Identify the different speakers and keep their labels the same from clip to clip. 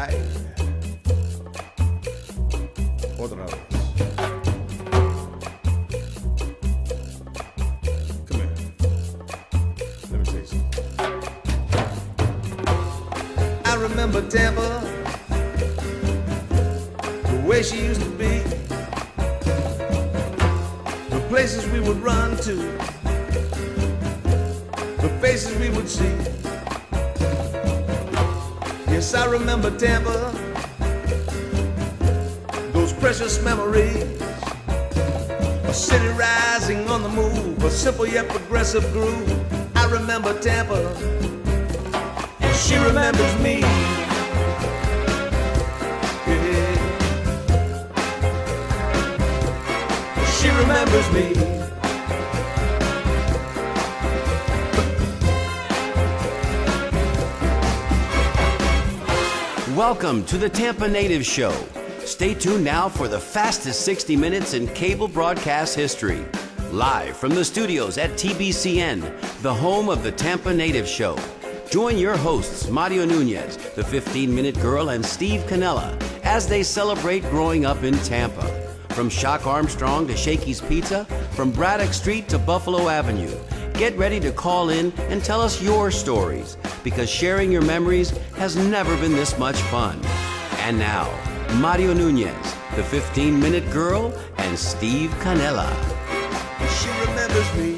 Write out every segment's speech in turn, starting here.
Speaker 1: Ay. Otra vez. Come here. Let me say something. I remember Tampa, the way she used to be, the places we would run to, the faces we would see. Yes, I remember Tampa, those precious memories, a city rising on the move, a simple yet progressive groove. I remember Tampa, and she remembers me. Yeah. She remembers me.
Speaker 2: Welcome to the Tampa Native Show. Stay tuned now for the fastest 60 minutes in cable broadcast history. Live from the studios at TBCN, the home of the Tampa Native Show. Join your hosts, Mario Nunez, the 15-Minute Girl, and Steve Canella, as they celebrate growing up in Tampa. From Shock Armstrong to Shakey's Pizza, from Braddock Street to Buffalo Avenue. Get ready to call in and tell us your stories, because sharing your memories has never been this much fun. And now, Mario Nunez, the 15-Minute Girl, and Steve Canella.
Speaker 1: She remembers me.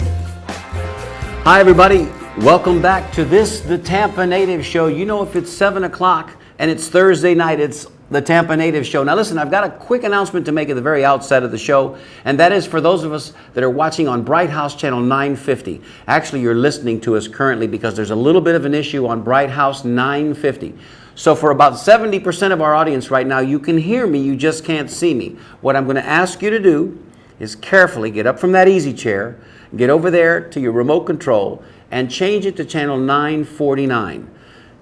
Speaker 2: Hi, everybody. Welcome back to the Tampa Native Show. You know, if it's 7 o'clock and it's Thursday night, it's the Tampa Native Show. Now listen, I've got a quick announcement to make at the very outset of the show, and that is for those of us that are watching on Bright House Channel 950. Actually, you're listening to us currently because there's a little bit of an issue on Bright House 950. So for about 70% of our audience right now, you can hear me, you just can't see me. What I'm going to ask you to do is carefully get up from that easy chair, get over there to your remote control, and change it to channel 949.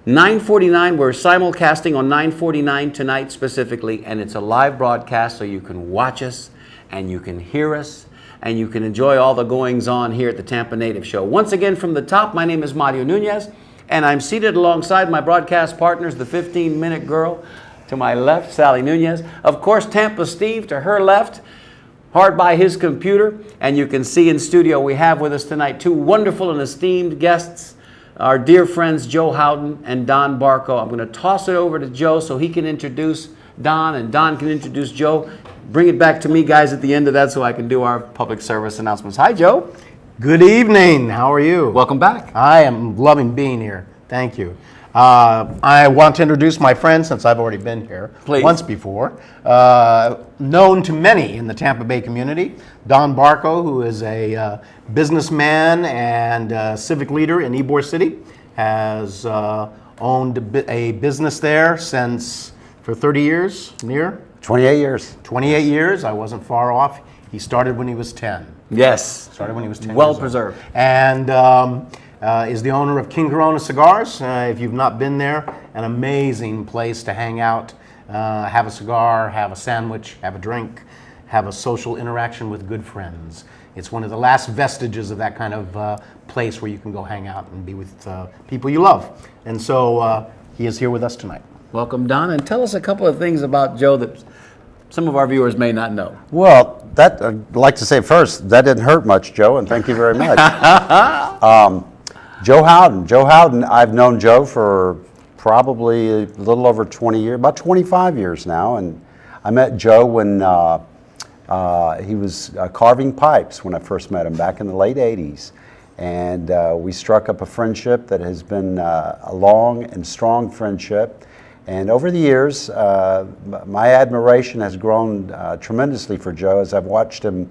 Speaker 2: 949, we're simulcasting on 949 tonight specifically, and it's a live broadcast so you can watch us and you can hear us and you can enjoy all the goings on here at the Tampa Native Show. Once again from the top, my name is Mario Nunez, and I'm seated alongside my broadcast partners, the 15-Minute Girl to my left, Sally Nunez. Of course, Tampa Steve to her left, hard by his computer, and you can see in studio we have with us tonight two wonderful and esteemed guests, our dear friends Joe Howden and Don Barco. I'm going to toss it over to Joe so he can introduce Don and Don can introduce Joe. Bring it back to me, guys, at the end of that so I can do our public service announcements. Hi, Joe.
Speaker 3: Good evening. How are you?
Speaker 2: Welcome back.
Speaker 3: I am loving being here. Thank you. I want to introduce my friend, since I've already been here once before, known to many in the Tampa Bay community, Don Barco, who is a businessman and civic leader in Ybor City, has owned a business there for 30 years, near?
Speaker 4: 28 years.
Speaker 3: 28 years. I wasn't far off. He started when he was 10.
Speaker 2: Yes.
Speaker 3: Started when he was 10
Speaker 2: Well
Speaker 3: years old.
Speaker 2: preserved.
Speaker 3: And is the owner of King Corona Cigars. If you've not been there, an amazing place to hang out, have a cigar, have a sandwich, have a drink, have a social interaction with good friends. It's one of the last vestiges of that kind of place where you can go hang out and be with people you love. And so he is here with us tonight.
Speaker 2: Welcome, Don, and tell us a couple of things about Joe that some of our viewers may not know.
Speaker 4: Well, I'd like to say first, that didn't hurt much, Joe, and thank you very much. Joe Howden, I've known Joe for probably a little over 20 years, about 25 years now, and I met Joe when he was carving pipes when I first met him back in the late 80s. And we struck up a friendship that has been a long and strong friendship. And over the years, my admiration has grown tremendously for Joe as I've watched him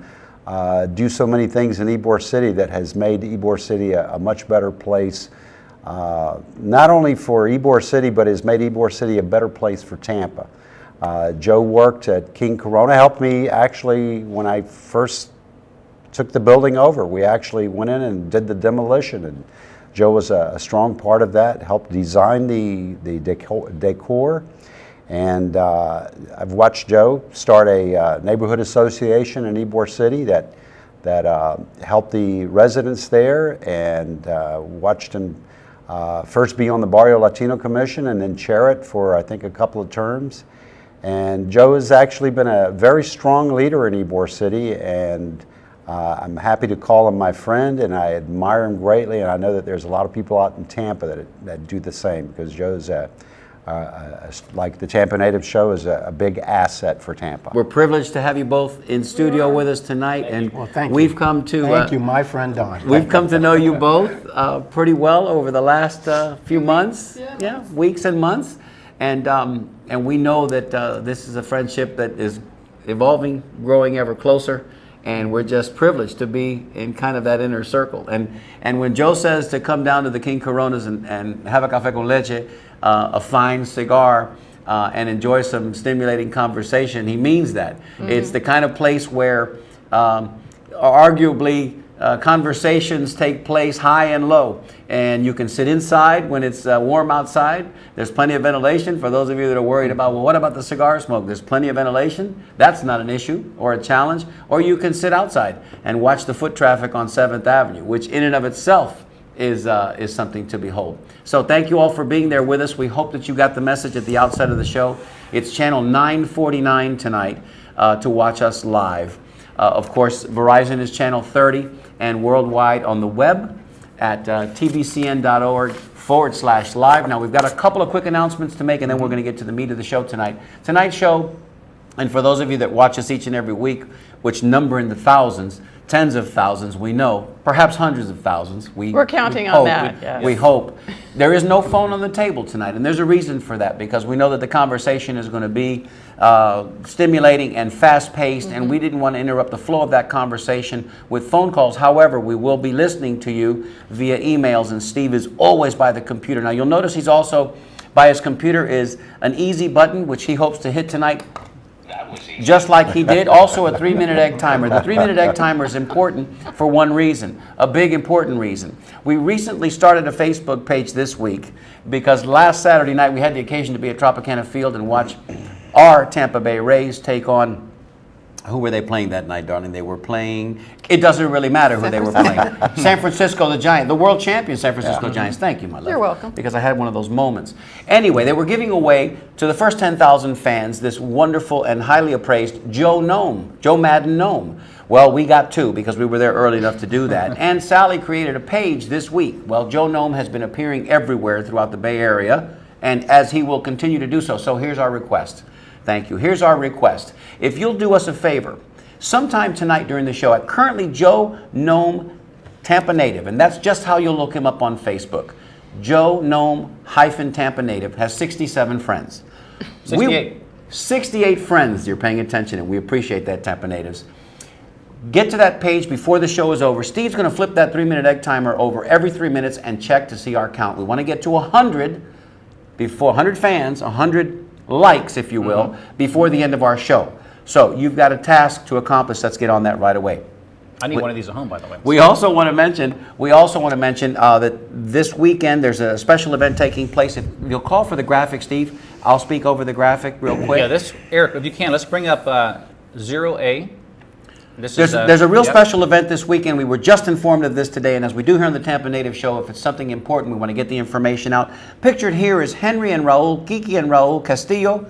Speaker 4: do so many things in Ybor City that has made Ybor City a much better place, not only for Ybor City, but has made Ybor City a better place for Tampa. Joe worked at King Corona, helped me actually when I first took the building over. We actually went in and did the demolition, and Joe was a strong part of that, helped design the decor. And I've watched Joe start a neighborhood association in Ybor City that helped the residents there, and watched him first be on the Barrio Latino Commission and then chair it for, I think, a couple of terms. And Joe has actually been a very strong leader in Ybor City, and I'm happy to call him my friend, and I admire him greatly, and I know that there's a lot of people out in Tampa that do the same, because Joe's like the Tampa Native Show is a big asset for Tampa.
Speaker 2: We're privileged to have you both in studio with us tonight, and we've come to
Speaker 3: thank you, my friend Don.
Speaker 2: We've come to know you both pretty well over the last few months, weeks and months, and we know that this is a friendship that is evolving, growing ever closer, and we're just privileged to be in kind of that inner circle. And when Joe says to come down to the King Coronas and have a café con leche, a fine cigar, and enjoy some stimulating conversation, he means that. It's the kind of place where arguably conversations take place high and low, and you can sit inside when it's warm outside. There's plenty of ventilation. For those of you that are worried about, well, what about the cigar smoke? There's plenty of ventilation. That's not an issue or a challenge. Or you can sit outside and watch the foot traffic on 7th Avenue, which in and of itself is something to behold. So thank you all for being there with us. We hope that you got the message at the outset of the show. It's channel 949 tonight to watch us live. Of course, Verizon is channel 30 and worldwide on the web at tvcn.org/live. Now, we've got a couple of quick announcements to make, and then we're going to get to the meat of the show tonight. Tonight's show, and for those of you that watch us each and every week, which number in the thousands, tens of thousands, we know, perhaps hundreds of thousands.
Speaker 5: We're counting on that. Yes.
Speaker 2: We hope. There is no phone on the table tonight, and there's a reason for that, because we know that the conversation is going to be stimulating and fast-paced, and we didn't want to interrupt the flow of that conversation with phone calls. However, we will be listening to you via emails, and Steve is always by the computer. Now, you'll notice he's also, by his computer, is an easy button, which he hopes to hit tonight, just like he did. Also a 3-minute egg timer. The 3-minute egg timer is important for one reason, a big important reason. We recently started a Facebook page this week because last Saturday night we had the occasion to be at Tropicana Field and watch our Tampa Bay Rays take on, who were they playing that night, darling? They were playing, it doesn't really matter who they were playing. San Francisco the Giants, the world champion San Francisco Giants. Thank you, my love.
Speaker 5: You're welcome.
Speaker 2: Because I had one of those moments. Anyway, they were giving away to the first 10,000 fans this wonderful and highly appraised Joe Madden Gnome. Well, we got 2 because we were there early enough to do that. And Sally created a page this week. Well, Joe Gnome has been appearing everywhere throughout the Bay Area, and as he will continue to do so. So here's our request. Thank you. Here's our request. If you'll do us a favor, sometime tonight during the show, at currently Joe Gnome Tampa Native, and that's just how you'll look him up on Facebook. Joe Gnome Tampa Native has 67 friends. 68 friends, you're paying attention, and we appreciate that, Tampa Natives. Get to that page before the show is over. Steve's going to flip that 3-minute egg timer over every 3 minutes and check to see our count. We want to get to 100 before 100 fans, 100 likes, if you will, before the end of our show. So you've got a task to accomplish. Let's get on that right away.
Speaker 6: I need one of these at home, by the way.
Speaker 2: We also want to mention that this weekend there's a special event taking place. If you'll call for the graphic, Steve, I'll speak over the graphic real quick.
Speaker 6: Yeah, Eric, if you can, let's bring up 0A.
Speaker 2: There's a real special event this weekend. We were just informed of this today, and as we do here on the Tampa Native Show, if it's something important, we want to get the information out. Pictured here is Henry and Raul, Kiki and Raul Castillo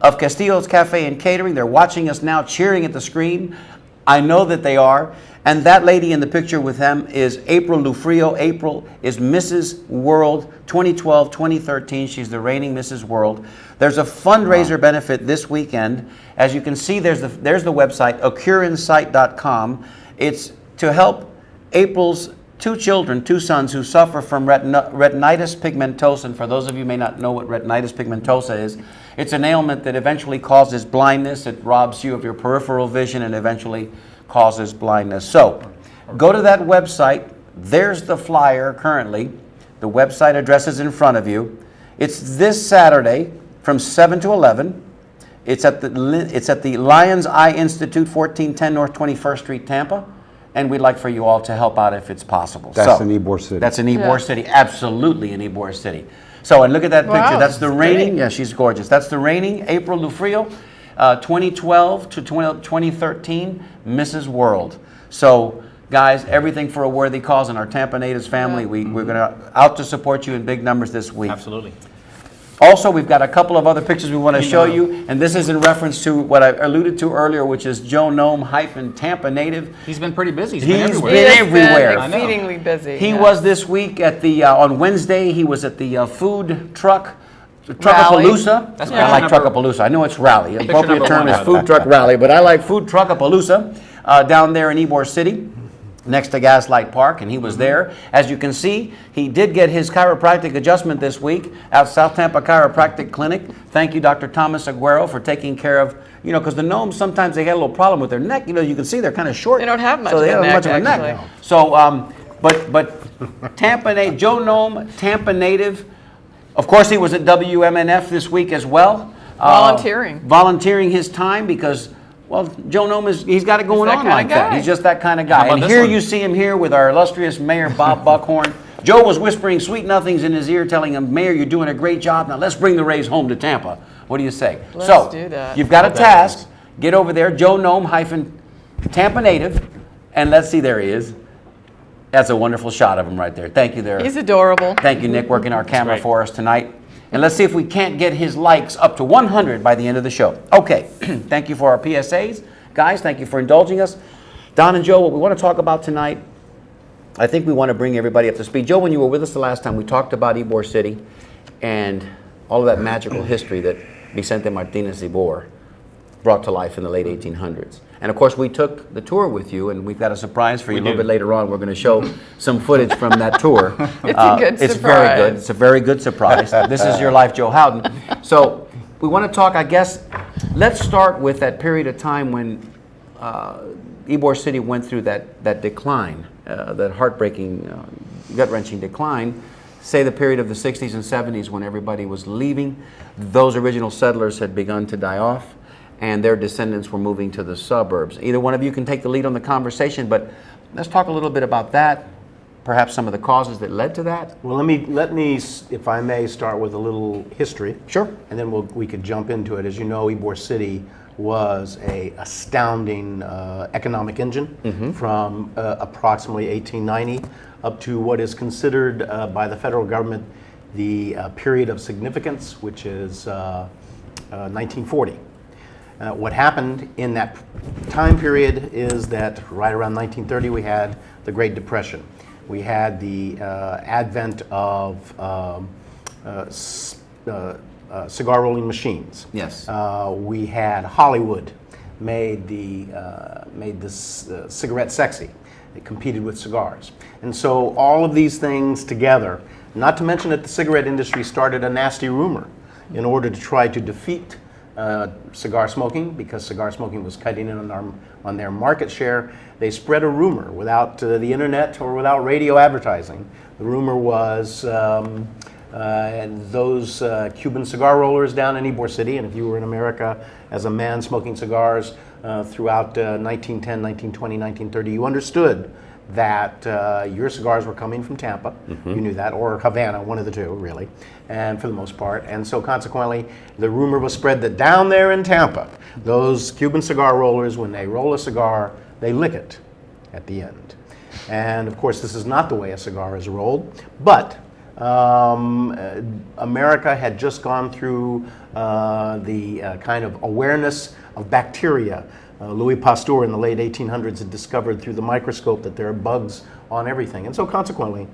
Speaker 2: of Castillo's Cafe and Catering. They're watching us now, cheering at the screen. I know that they are. And that lady in the picture with them is April Lufrio. April is Mrs. World 2012-2013. She's the reigning Mrs. World. There's a fundraiser benefit this weekend. As you can see, there's the website, acureinsight.com. It's to help April's 2 children, 2 sons who suffer from retinitis pigmentosa. And for those of you who may not know what retinitis pigmentosa is, it's an ailment that eventually causes blindness. It robs you of your peripheral vision and eventually causes blindness. So go to that website. There's the flyer currently. The website address is in front of you. It's this Saturday from 7 to 11. It's at the Lion's Eye Institute, 1410 North 21st Street, Tampa. And we'd like for you all to help out if it's possible.
Speaker 4: That's in Ybor City.
Speaker 2: That's in Ybor City. Absolutely in Ybor City. So, and look at that picture. That's the reigning, yeah, she's gorgeous. That's the reigning April Lufrio, 2012 to 2013 Mrs. World. So Guys, everything for a worthy cause in our Tampa Natives family. We're going to out to support you in big numbers this week.
Speaker 6: Absolutely.
Speaker 2: Also, we've got a couple of other pictures we want to show you, and this is in reference to what I alluded to earlier, which is Joe Nome - Tampa Native.
Speaker 6: He's been pretty busy.
Speaker 2: He's
Speaker 6: He's
Speaker 2: been
Speaker 6: been everywhere.
Speaker 2: everywhere.
Speaker 5: Been exceedingly busy.
Speaker 2: He
Speaker 5: yeah.
Speaker 2: was this week at the on Wednesday. He was at the food truck. Truckapalooza.
Speaker 6: That's
Speaker 2: I like
Speaker 6: picture number-
Speaker 2: Truckapalooza. I know it's rally. Appropriate
Speaker 6: number
Speaker 2: term
Speaker 6: one,
Speaker 2: is
Speaker 6: by the
Speaker 2: food truck rally, but I like food Truckapalooza down there in Ybor City, next to Gaslight Park, and he was there. As you can see, he did get his chiropractic adjustment this week at South Tampa Chiropractic Clinic. Thank you, Dr. Thomas Aguero, for taking care of, because the gnomes, sometimes they get a little problem with their neck. You can see they're kind of short.
Speaker 5: They don't have much
Speaker 2: so they
Speaker 5: of a
Speaker 2: don't have
Speaker 5: neck,
Speaker 2: much of a neck.
Speaker 5: actually.
Speaker 2: So, but Tampa native, Joe Nome, Tampa native. Of course, he was at WMNF this week as well. Volunteering his time because, well, Joe Nome he's got it going on like that. He's just that kind of guy. And here you see him here with our illustrious Mayor Bob Buckhorn. Joe was whispering sweet nothings in his ear, telling him, Mayor, you're doing a great job. Now let's bring the Rays home to Tampa. What do you say?
Speaker 5: Let's do that.
Speaker 2: You've got a task. Get over there, Joe Nome - Tampa native. And let's see, there he is. That's a wonderful shot of him right there. Thank you there.
Speaker 5: He's adorable.
Speaker 2: Thank you, Nick, working our camera for us tonight. And let's see if we can't get his likes up to 100 by the end of the show. Okay, thank you for our PSAs. Guys, thank you for indulging us. Don and Joe, what we want to talk about tonight, I think we want to bring everybody up to speed. Joe, when you were with us the last time, we talked about Ybor City and all of that magical history that Vicente Martinez Ybor brought to life in the late 1800s. And of course, we took the tour with you, and we've got a surprise for you a little bit later on. We're going to show some footage from that tour.
Speaker 5: It's a good surprise.
Speaker 2: It's very good. It's a very good surprise. This is your life, Joe Howden. So we want to talk, I guess, let's start with that period of time when Ybor City went through that decline, that heartbreaking, gut-wrenching decline. Say the period of the 60s and 70s when everybody was leaving. Those original settlers had begun to die off, and their descendants were moving to the suburbs. Either one of you can take the lead on the conversation, but let's talk a little bit about that, perhaps some of the causes that led to that.
Speaker 3: Well, let me, if I may, start with a little history.
Speaker 2: Sure.
Speaker 3: And then we could jump into it. As you know, Ybor City was a astounding economic engine from approximately 1890 up to what is considered by the federal government the period of significance, which is 1940. What happened in that time period is that right around 1930 we had the Great Depression. We had the advent of cigar rolling machines.
Speaker 2: Yes.
Speaker 3: We had Hollywood made this cigarette sexy. It competed with cigars. And so all of these things together, not to mention that the cigarette industry started a nasty rumor in order to try to defeat cigar smoking, because cigar smoking was cutting in on their market share. They spread a rumor without the internet or without radio advertising. The rumor was those Cuban cigar rollers down in Ybor City, and if you were in America as a man smoking cigars throughout 1910, 1920, 1930, you understood that your cigars were coming from Tampa. You knew that, or Havana, one of the two, really, and for the most part. And so consequently, the rumor was spread that down there in Tampa, those Cuban cigar rollers, when they roll a cigar, they lick it at the end. And of course, this is not the way a cigar is rolled, but America had just gone through the kind of awareness of bacteria. Louis Pasteur in the late 1800s had discovered through the microscope that there are bugs on everything. And so consequently,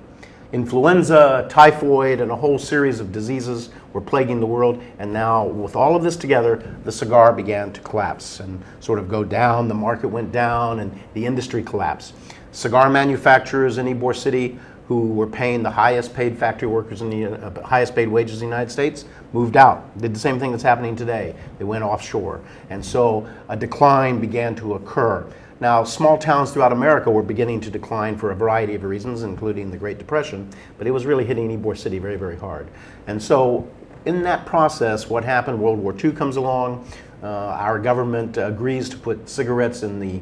Speaker 3: influenza, typhoid, and a whole series of diseases were plaguing the world. And now with all of this together, the cigar began to collapse and sort of go down. The market went down and the industry collapsed. Cigar manufacturers in Ybor City, who were paying the highest paid factory workers in the highest paid wages in the United States, moved out. Did the same thing that's happening today. They went offshore. And so a decline began to occur. Now, small towns throughout America were beginning to decline for a variety of reasons, including the Great Depression, but it was really hitting Ybor City very, very hard. And so in that process, what happened, World War II comes along, our government agrees to put cigarettes in the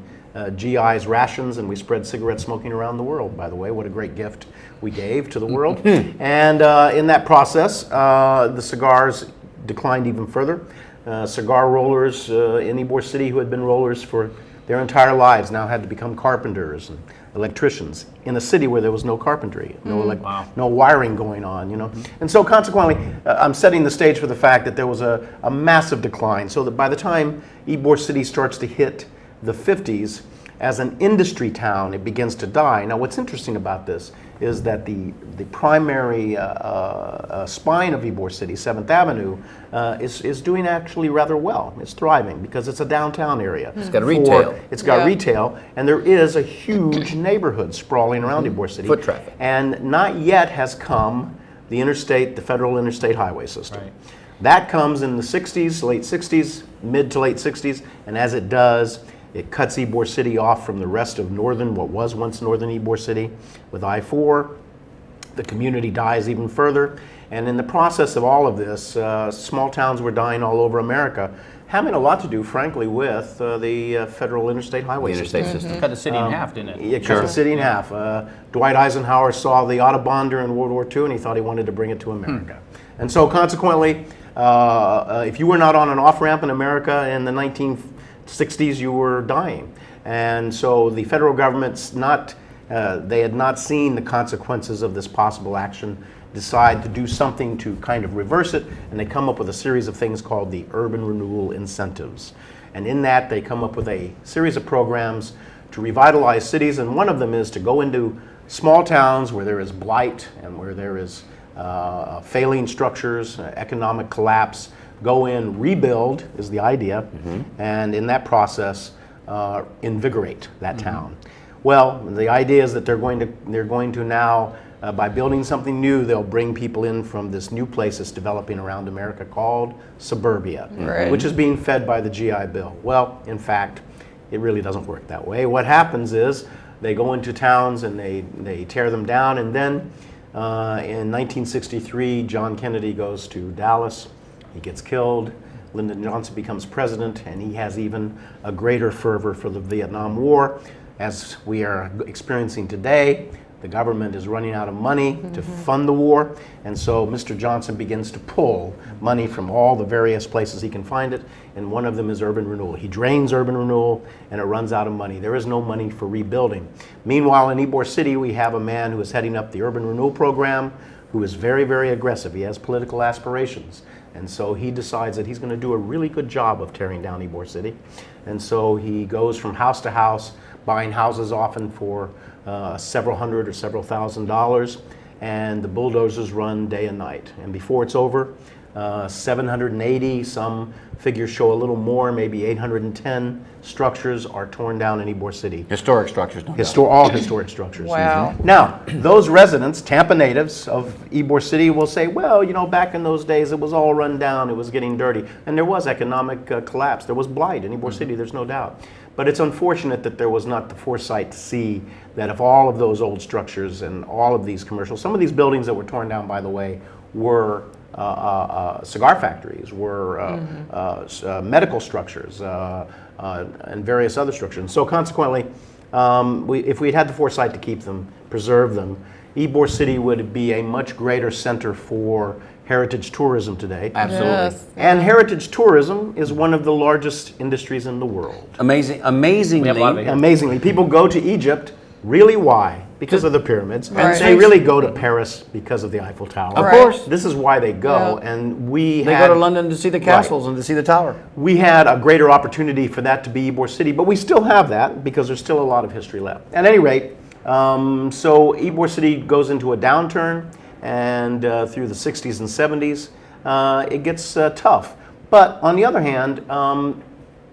Speaker 3: GI's rations, and we spread cigarette smoking around the world, by the way. What a great gift we gave to the world. And in that process, the cigars declined even further. Cigar rollers in Ybor City who had been rollers for, their entire lives now had to become carpenters and electricians in a city where there was no carpentry, no wiring going on, you know. And so consequently, I'm setting the stage for the fact that there was a massive decline, so that by the time Ybor City starts to hit the 50s, as an industry town, it begins to die. Now, what's interesting about this is that the primary spine of Ybor City, 7th Avenue, is doing actually rather well. It's thriving because it's a downtown area.
Speaker 2: It's got retail.
Speaker 3: It's got retail, and there is a huge neighborhood sprawling around Ybor City.
Speaker 2: Foot traffic.
Speaker 3: And not yet has come the federal interstate highway system.
Speaker 6: Right.
Speaker 3: That comes in the 60s, late 60s, mid to late 60s, and as it does, it cuts Ybor City off from the rest of what was once northern Ybor City with I-4. The community dies even further. And in the process of all of this, small towns were dying all over America, having a lot to do, frankly, with the federal interstate highway
Speaker 2: Interstate system.
Speaker 6: Cut the city in half, didn't it?
Speaker 3: It cut the city in half. Dwight Eisenhower saw the Autobahn during World War II, and he thought he wanted to bring it to America. And so consequently, if you were not on an off-ramp in America in the 1960s, you were dying. And so the federal government's they had not seen the consequences of this possible action, decide to do something to kind of reverse it, and they come up with a series of things called the urban renewal incentives. And in that, they come up with a series of programs to revitalize cities, and one of them is to go into small towns where there is blight and where there is failing structures, economic collapse, go in, rebuild is the idea, and in that process, invigorate that town. Well, the idea is that they're going to now, by building something new, they'll bring people in from this new place that's developing around America called suburbia, which is being fed by the GI Bill. Well, in fact, it really doesn't work that way. What happens is they go into towns and they tear them down, and then in 1963, John Kennedy goes to Dallas. He gets killed. Lyndon Johnson becomes president, and he has even a greater fervor for the Vietnam War. As we are experiencing today, the government is running out of money to fund the war, and so Mr. Johnson begins to pull money from all the various places he can find it, and one of them is urban renewal. He drains urban renewal, and it runs out of money. There is no money for rebuilding. Meanwhile, in Ybor City, we have a man who is heading up the urban renewal program, who is very, very aggressive. He has political aspirations. And so he decides that he's going to do a really good job of tearing down Ybor City. And so he goes from house to house, buying houses often for several hundred or several $1,000s, and the bulldozers run day and night. And before it's over, 780, some figures show a little more, maybe 810 structures are torn down in Ybor City.
Speaker 2: Historic structures, no doubt.
Speaker 3: All historic structures.
Speaker 5: Wow.
Speaker 3: Now, those residents, Tampa natives of Ybor City, will say, well, you know, back in those days, it was all run down, it was getting dirty. And there was economic collapse. There was blight in Ybor City, there's no doubt. But it's unfortunate that there was not the foresight to see that if all of those old structures and all of these commercials, some of these buildings that were torn down, by the way, were cigar factories, were medical structures, and various other structures. And so consequently, if we had the foresight to keep them, preserve them, Ybor City would be a much greater center for heritage tourism today.
Speaker 2: Absolutely.
Speaker 5: Yes.
Speaker 3: And heritage tourism is one of the largest industries in the world.
Speaker 2: Amazingly.
Speaker 6: We have a lot of it here.
Speaker 3: Amazingly, people go to Egypt. Really, why? Because of the pyramids.
Speaker 5: Right.
Speaker 3: They really go to Paris because of the Eiffel Tower.
Speaker 2: Of
Speaker 5: Right.
Speaker 2: course.
Speaker 3: This is why they go,
Speaker 5: Yeah.
Speaker 3: and
Speaker 2: They go to London to see the castles and to see the tower.
Speaker 3: We had a greater opportunity for that to be Ybor City, but we still have that because there's still a lot of history left. At any rate, so Ybor City goes into a downturn, and through the 60s and 70s, it gets tough. But on the other hand,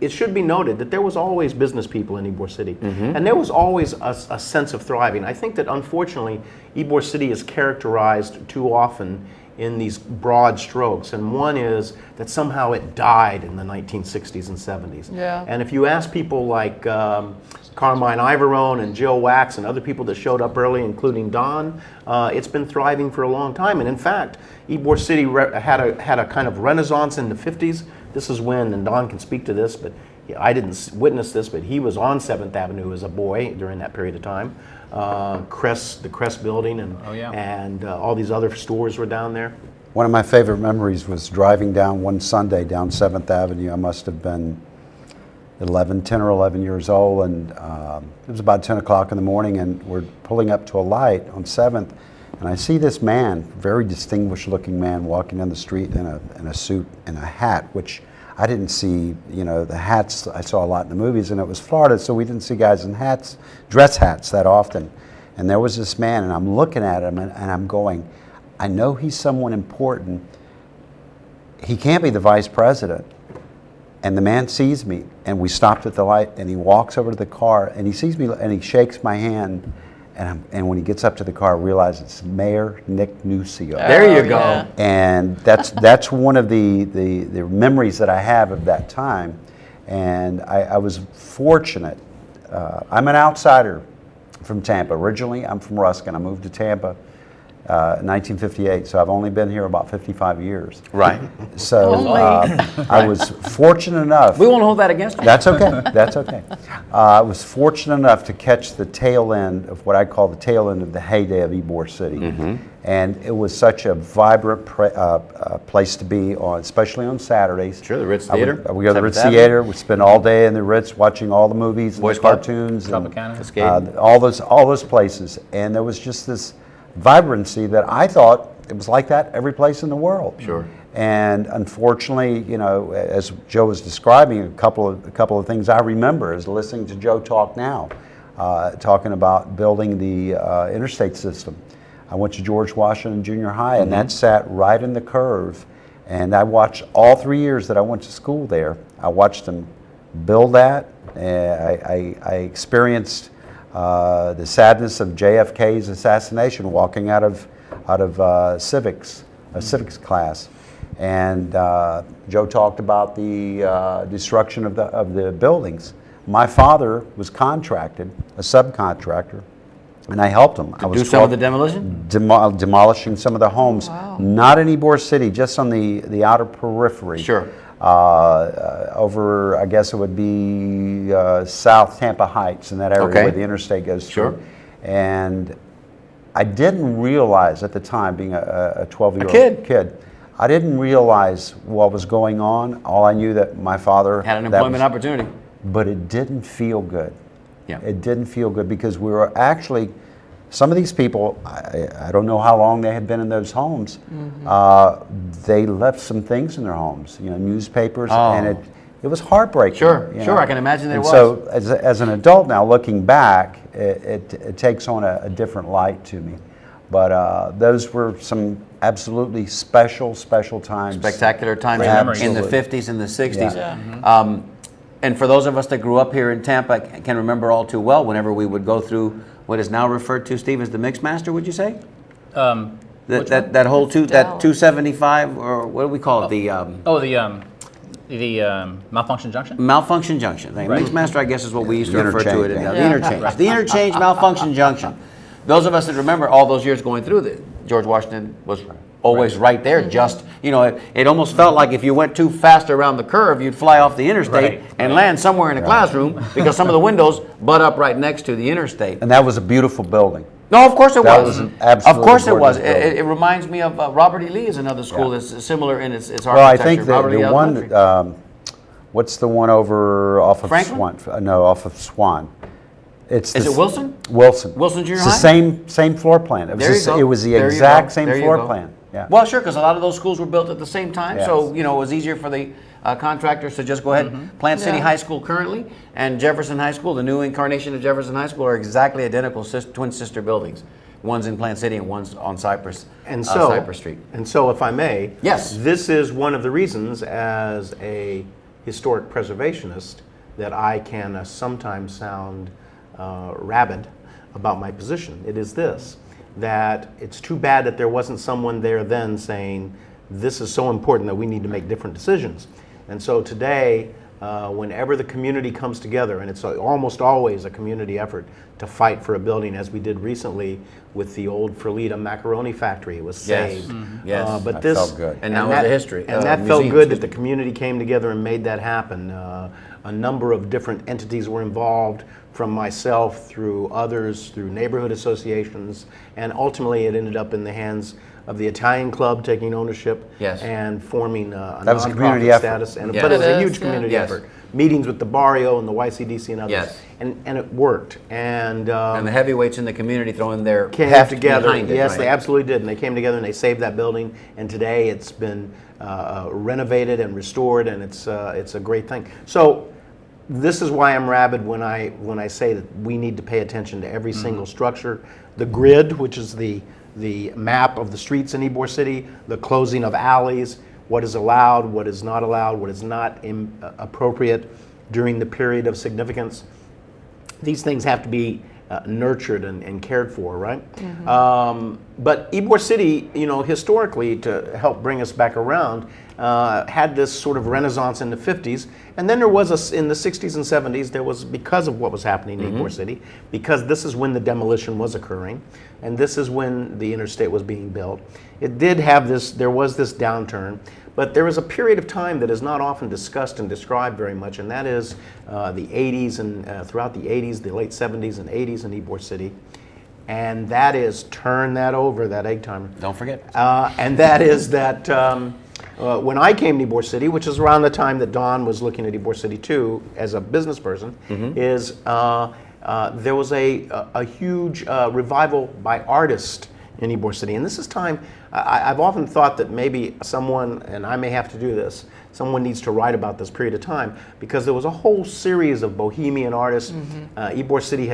Speaker 3: it should be noted that there was always business people in Ybor City, and there was always a sense of thriving. I think that unfortunately, Ybor City is characterized too often in these broad strokes, and one is that somehow it died in the 1960s and 70s.
Speaker 5: Yeah.
Speaker 3: And if you ask people like Carmine Ivorone and Jill Wax and other people that showed up early, including Don, it's been thriving for a long time. And in fact, Ybor City had a kind of renaissance in the 50s. This is when, and Don can speak to this, but I didn't witness this, but he was on 7th Avenue as a boy during that period of time. The Crest building and all these other stores were down there.
Speaker 4: One of my favorite memories was driving down one Sunday down 7th Avenue. I must have been 10 or 11 years old, and it was about 10 o'clock in the morning, and we're pulling up to a light on 7th, and I see this man, very distinguished looking man, walking down the street in a suit and a hat, which I didn't see. You know, the hats I saw a lot in the movies, and it was Florida, so we didn't see guys in hats, dress hats, that often. And there was this man, and I'm looking at him, and I'm going, I know he's someone important. He can't be the vice president. And the man sees me, and we stopped at the light, and he walks over to the car, and he sees me, and he shakes my hand, and when he gets up to the car, I realize it's Mayor Nick Nucio.
Speaker 2: There you go.
Speaker 5: Yeah.
Speaker 4: And that's one of the memories that I have of that time. And I was fortunate. I'm an outsider from Tampa. Originally, I'm from Ruskin. I moved to Tampa in 1958, so I've only been here about 55 years.
Speaker 2: Right.
Speaker 4: So I was fortunate enough.
Speaker 2: We won't hold that against you.
Speaker 4: That's okay. That's okay. I was fortunate enough to catch the tail end of what I call the tail end of the heyday of Ybor City. And it was such a vibrant place to be on, especially on Saturdays.
Speaker 2: Sure, the Ritz Theater.
Speaker 4: We go to the Ritz
Speaker 2: 7th Avenue.
Speaker 4: Theater. We spend all day in the Ritz watching all the movies,
Speaker 2: Boys
Speaker 4: and the
Speaker 2: Club,
Speaker 4: cartoons, and
Speaker 6: Tropicana.
Speaker 4: all those places. And there was just this vibrancy that I thought it was like that every place in the world.
Speaker 2: Sure.
Speaker 4: And unfortunately, you know, as Joe was describing, a couple of things I remember is listening to Joe talk now, talking about building the interstate system. I went to George Washington Junior High, and that sat right in the curve. And I watched all 3 years that I went to school there. I watched them build that. I experienced the sadness of JFK's assassination, walking out of civics class, and Joe talked about the destruction of the buildings. My father was contracted, a subcontractor, and I helped him. I was
Speaker 2: Do some of the demolition?
Speaker 4: demolishing some of the homes, not in Ybor City, just on the outer periphery.
Speaker 2: Sure.
Speaker 4: Over, I guess it would be South Tampa Heights, in that area
Speaker 2: Okay.
Speaker 4: where the interstate goes
Speaker 2: Sure.
Speaker 4: through. And I didn't realize at the time, being a 12-year-old
Speaker 2: kid.
Speaker 4: I didn't realize what was going on. All I knew that my father
Speaker 2: Had an
Speaker 4: that
Speaker 2: employment
Speaker 4: was-
Speaker 2: opportunity.
Speaker 4: but it didn't feel good.
Speaker 2: Yeah.
Speaker 4: It didn't feel good because we were actually, some of these people, I don't know how long they had been in those homes. They left some things in their homes, you know, newspapers, and it was heartbreaking.
Speaker 2: Sure,
Speaker 4: you
Speaker 2: sure,
Speaker 4: know.
Speaker 2: I can imagine there
Speaker 4: And
Speaker 2: was.
Speaker 4: so as an adult now, looking back, it takes on a different light to me. But those were some absolutely special times.
Speaker 2: Spectacular times
Speaker 4: Great
Speaker 2: in the
Speaker 4: memories.
Speaker 2: 50s and the 60s.
Speaker 5: Yeah.
Speaker 2: And for those of us that grew up here in Tampa, can remember all too well whenever we would go through what is now referred to, Steve, as the Mixmaster, would you say? That whole that 275, or what do we call it?
Speaker 6: The malfunction junction.
Speaker 2: Malfunction junction. Thank you.
Speaker 6: Right.
Speaker 2: Mixmaster, I guess, is what we used to
Speaker 4: The
Speaker 2: refer to it.
Speaker 4: interchange,
Speaker 2: The interchange. The interchange malfunction junction. Those of us that remember all those years going through, George Washington was always right there. Just, you know, it almost felt like if you went too fast around the curve, you'd fly off the interstate and land somewhere in a classroom because some of the windows butt up right next to the interstate.
Speaker 4: And that was a beautiful building.
Speaker 2: No, of course it
Speaker 4: That
Speaker 2: was.
Speaker 4: was an absolutely
Speaker 2: Of course it was.
Speaker 4: gorgeous building.
Speaker 2: It reminds me of Robert E. Lee is another school that's similar in its architecture.
Speaker 4: Well, I think
Speaker 2: Robert E.
Speaker 4: the
Speaker 2: Elementary.
Speaker 4: one, what's the one over off of
Speaker 2: Franklin?
Speaker 4: Swan? No, off of Swan. It's
Speaker 2: Is
Speaker 4: the
Speaker 2: it Wilson?
Speaker 4: Wilson.
Speaker 2: Wilson Junior
Speaker 4: It's the
Speaker 2: High?
Speaker 4: same floor plan. It was
Speaker 2: There you go.
Speaker 4: it was the
Speaker 2: There you
Speaker 4: exact
Speaker 2: go.
Speaker 4: same
Speaker 2: There you
Speaker 4: floor
Speaker 2: go.
Speaker 4: plan. Yeah.
Speaker 2: Well, sure, because a lot of those schools were built at the same time, so
Speaker 4: Yes.
Speaker 2: you know it was easier for the contractors to just go ahead. Plant City
Speaker 5: Yeah.
Speaker 2: High School currently and Jefferson High School, the new incarnation of Jefferson High School, are exactly identical twin sister buildings. One's in Plant City and one's on Cypress,
Speaker 3: And so,
Speaker 2: Cypress Street.
Speaker 3: and so, if I may,
Speaker 2: Yes.
Speaker 3: this is one of the reasons, as a historic preservationist, that I can sometimes sound rabid about my position. It is this, that it's too bad that there wasn't someone there then saying, this is so important that we need to make different decisions. And so today, whenever the community comes together, and it's almost always a community effort to fight for a building, as we did recently with the old Ferlita macaroni factory, it was saved.
Speaker 2: Yes.
Speaker 3: But
Speaker 4: That
Speaker 3: this
Speaker 4: felt good.
Speaker 2: And now it's a history,
Speaker 3: and that felt
Speaker 2: museum,
Speaker 3: good
Speaker 2: excuse
Speaker 3: that the community came together and made that happen. A number of different entities were involved, from myself through others, through neighborhood associations, and ultimately it ended up in the hands of the Italian club taking ownership
Speaker 2: Yes.
Speaker 3: and forming a
Speaker 4: That was a community
Speaker 3: nonprofit
Speaker 4: effort.
Speaker 3: status. And,
Speaker 2: Yes.
Speaker 3: But it was
Speaker 5: It
Speaker 3: a
Speaker 5: is,
Speaker 3: huge
Speaker 5: yeah.
Speaker 3: community
Speaker 2: Yes.
Speaker 3: effort. Meetings with the barrio and the YCDC and others.
Speaker 2: Yes.
Speaker 3: And it worked.
Speaker 2: And the heavyweights in the community throwing their
Speaker 3: came
Speaker 2: heft
Speaker 3: together.
Speaker 2: behind it,
Speaker 3: Yes,
Speaker 2: right?
Speaker 3: they absolutely did, and they came together and they saved that building. And today it's been renovated and restored, and it's a great thing. So this is why I'm rabid when I say that we need to pay attention to every single structure, the grid, which is the map of the streets in Ybor City, the closing of alleys, what is allowed, what is not allowed, what is not appropriate during the period of significance. These things have to be nurtured and cared for, right? But Ybor City, historically, to help bring us back around, had this sort of renaissance in the 50s, and then there was in the 60s and 70s, there was, because of what was happening in Ybor City, because this is when the demolition was occurring, and this is when the interstate was being built. It did have this, there was this downturn, but there was a period of time that is not often discussed and described very much, and that is the 80s and throughout the 80s, the late 70s and 80s in Ybor City. And that is, turn that over, that egg timer.
Speaker 2: Don't forget.
Speaker 3: And that is that when I came to Ybor City, which is around the time that Don was looking at Ybor City too, as a business person, is there was a huge revival by artists in Ybor City. And this is time, I've often thought that maybe someone, and I may have to do this, someone needs to write about this period of time, because there was a whole series of bohemian artists. Ybor City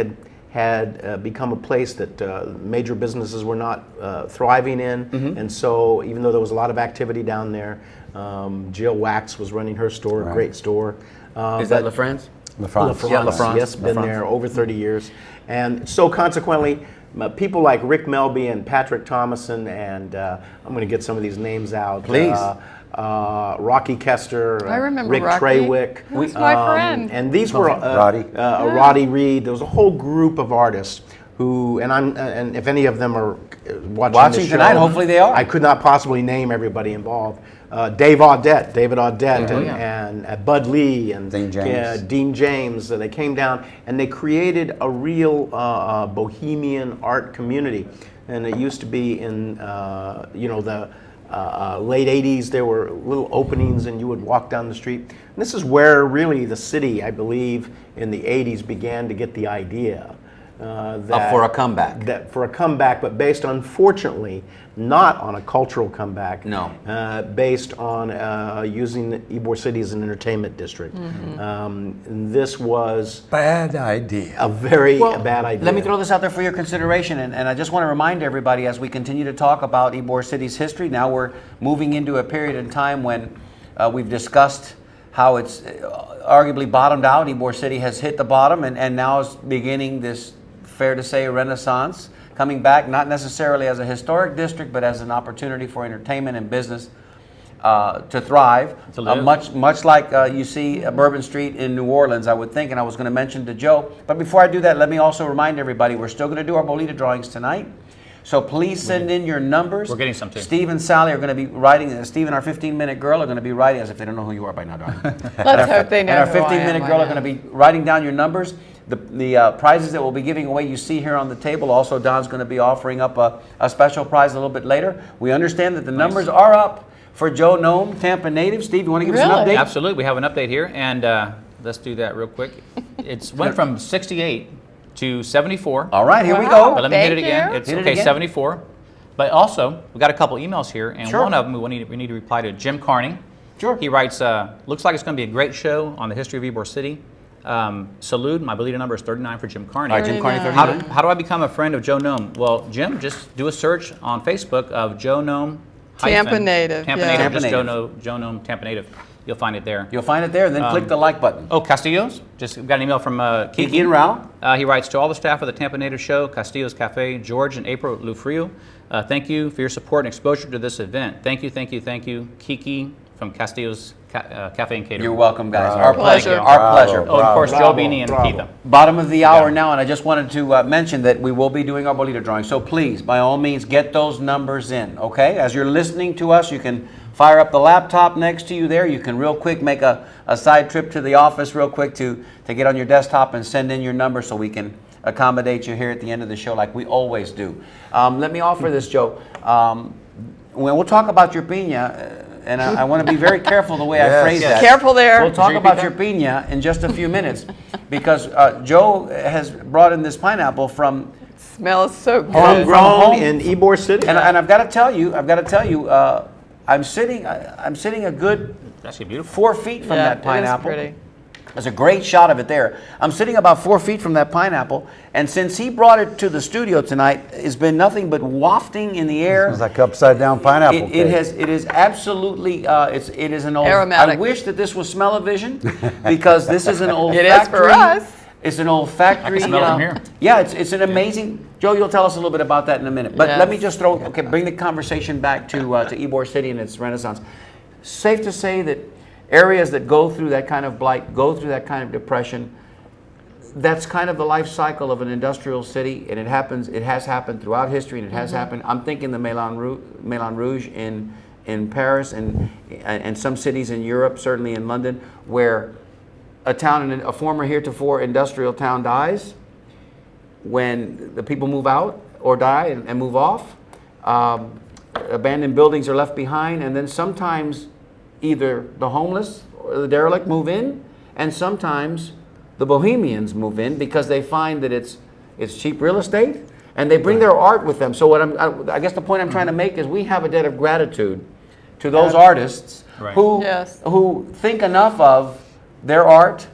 Speaker 3: had become a place that major businesses were not thriving in, and so even though there was a lot of activity down there, Jill Wax was running her store, a great store.
Speaker 2: Is that La France?
Speaker 4: La France.
Speaker 3: La
Speaker 2: Yeah,
Speaker 3: France,
Speaker 2: La France.
Speaker 3: yes,
Speaker 2: La
Speaker 3: been
Speaker 2: France.
Speaker 3: there over 30 years. And so consequently, people like Rick Melby and Patrick Thomason, and I'm going to get some of these names out.
Speaker 2: Please.
Speaker 3: Rocky Kester,
Speaker 5: I remember
Speaker 3: Rick
Speaker 5: Rocky.
Speaker 3: Trawick.
Speaker 5: He's my friend.
Speaker 3: And these were
Speaker 4: Roddy.
Speaker 3: Roddy Reed. There was a whole group of artists who, and if any of them are watching this
Speaker 2: tonight,
Speaker 3: show,
Speaker 2: hopefully they are.
Speaker 3: I could not possibly name everybody involved. David Audette, and Bud Lee, and
Speaker 4: Dean James.
Speaker 3: Dean James. They came down and they created a real bohemian art community. And it used to be in the late 80s. There were little openings, and you would walk down the street. And this is where really the city, I believe, in the 80s began to get the idea.
Speaker 2: For a comeback.
Speaker 3: For a comeback, but based, unfortunately, not on a cultural comeback.
Speaker 2: No.
Speaker 3: Based on using Ybor City as an entertainment district. This was
Speaker 4: Bad idea.
Speaker 3: a very bad idea.
Speaker 2: Let me throw this out there for your consideration, and I just want to remind everybody as we continue to talk about Ybor City's history. Now we're moving into a period in time when we've discussed how it's arguably bottomed out. Ybor City has hit the bottom, and now is beginning this, fair to say, renaissance, coming back not necessarily as a historic district, but as an opportunity for entertainment and business to thrive.
Speaker 6: To live.
Speaker 2: Much like you see Bourbon Street in New Orleans, I would think, and I was going to mention to Joe. But before I do that, let me also remind everybody, we're still going to do our Bolita drawings tonight. So please send in your numbers.
Speaker 6: We're getting some too.
Speaker 2: Steve and Sally are going to be writing, Steve and our 15-minute girl are going to be writing, as if they don't know who you are by now, darling.
Speaker 5: Let's hope they know.
Speaker 2: And our
Speaker 5: who I am
Speaker 2: 15-minute
Speaker 5: by
Speaker 2: girl are
Speaker 5: now.
Speaker 2: going to be writing down your numbers. The prizes that we'll be giving away, you see here on the table. Also, Don's going to be offering up a special prize a little bit later. We understand that the numbers are up for Joe Nome, Tampa native. Steve, you want to give us an
Speaker 5: Really?
Speaker 2: update?
Speaker 6: Absolutely. We have an update here, and let's do that real quick. It went from 68 to 74.
Speaker 2: All right, here we
Speaker 5: Wow.
Speaker 2: go.
Speaker 6: But let me hit it
Speaker 5: Thank
Speaker 6: again.
Speaker 5: you.
Speaker 6: It's
Speaker 2: Hit it
Speaker 6: okay,
Speaker 2: again.
Speaker 6: 74. But also, we got a couple emails here, and
Speaker 2: Sure.
Speaker 6: one of them we need to reply to Jim Carney.
Speaker 2: Sure.
Speaker 6: He writes, looks like it's going to be a great show on the history of Ybor City. Salute, my Bolita number is 39 for Jim Carney.
Speaker 2: All right, Jim Carney,
Speaker 5: 39.
Speaker 2: 39.
Speaker 6: How do I become a friend of Joe Nome? Well, Jim, just do a search on Facebook of Joe Nome.
Speaker 5: Tampa native,
Speaker 6: Tampa
Speaker 5: yeah.
Speaker 6: native,
Speaker 2: Tampa
Speaker 6: just
Speaker 2: native.
Speaker 6: Joe Nome, Tampa native. You'll find it there.
Speaker 2: You'll find it there, and then click the like button.
Speaker 6: Oh, Castillo's. Just got an email from
Speaker 2: Kiki and Rao.
Speaker 6: He writes, to all the staff of the Tampa Native Show, Castillo's Cafe, George and April Lufrio, thank you for your support and exposure to this event. Thank you, thank you, thank you. Kiki from Castillo's Cafe and Catering.
Speaker 2: You're welcome, guys.
Speaker 4: Bravo.
Speaker 2: Our pleasure.
Speaker 5: Pleasure.
Speaker 2: Our pleasure.
Speaker 6: Oh, of course,
Speaker 3: Bravo,
Speaker 6: Joe Beanie and
Speaker 3: bravo.
Speaker 6: Keitha.
Speaker 2: Bottom of the hour
Speaker 6: Yeah.
Speaker 2: now, and I just wanted to mention that we will be doing our Bolita drawing. So please, by all means, get those numbers in, okay? As you're listening to us, you can fire up the laptop next to you there. You can real quick make a side trip to the office real quick to get on your desktop and send in your number so we can accommodate you here at the end of the show like we always do. Let me offer this, Joe. When we'll talk about your piña, and I want to be very careful the way I phrase that.
Speaker 5: Careful there.
Speaker 2: We'll talk about your piña in just a few minutes, because Joe has brought in this pineapple from
Speaker 5: Smells so good.
Speaker 3: Homegrown in Ybor City.
Speaker 2: and I've got to tell you, I'm sitting a good
Speaker 6: It's actually beautiful.
Speaker 2: 4 feet from that pineapple.
Speaker 5: It is pretty.
Speaker 2: There's a great shot of it there. I'm sitting about 4 feet from that pineapple, and since he brought it to the studio tonight, it's been nothing but wafting in the air.
Speaker 4: It's like upside down pineapple
Speaker 2: It
Speaker 4: cake.
Speaker 2: is absolutely it is an old.
Speaker 5: Aromatic.
Speaker 2: I wish that this was smell-o-vision, because this is an old.
Speaker 5: It is for us.
Speaker 2: It's an olfactory.
Speaker 6: I can smell it from here.
Speaker 2: Yeah, it's an amazing. Joe, you'll tell us a little bit about that in a minute. But let me
Speaker 5: Yes.
Speaker 2: just bring the conversation back to Ybor City and its renaissance. Safe to say that areas that go through that kind of blight, go through that kind of depression, that's kind of the life cycle of an industrial city, and it has happened throughout history, and it has happened. I'm thinking the Moulin Rouge in Paris and some cities in Europe, certainly in London, where a former heretofore industrial town dies. When the people move out or die and move off, abandoned buildings are left behind, and then sometimes either the homeless or the derelict move in, and sometimes the bohemians move in because they find that it's cheap real estate, and they bring their art with them. So I guess the point I'm trying to make is we have a debt of gratitude to those artists who think enough of their art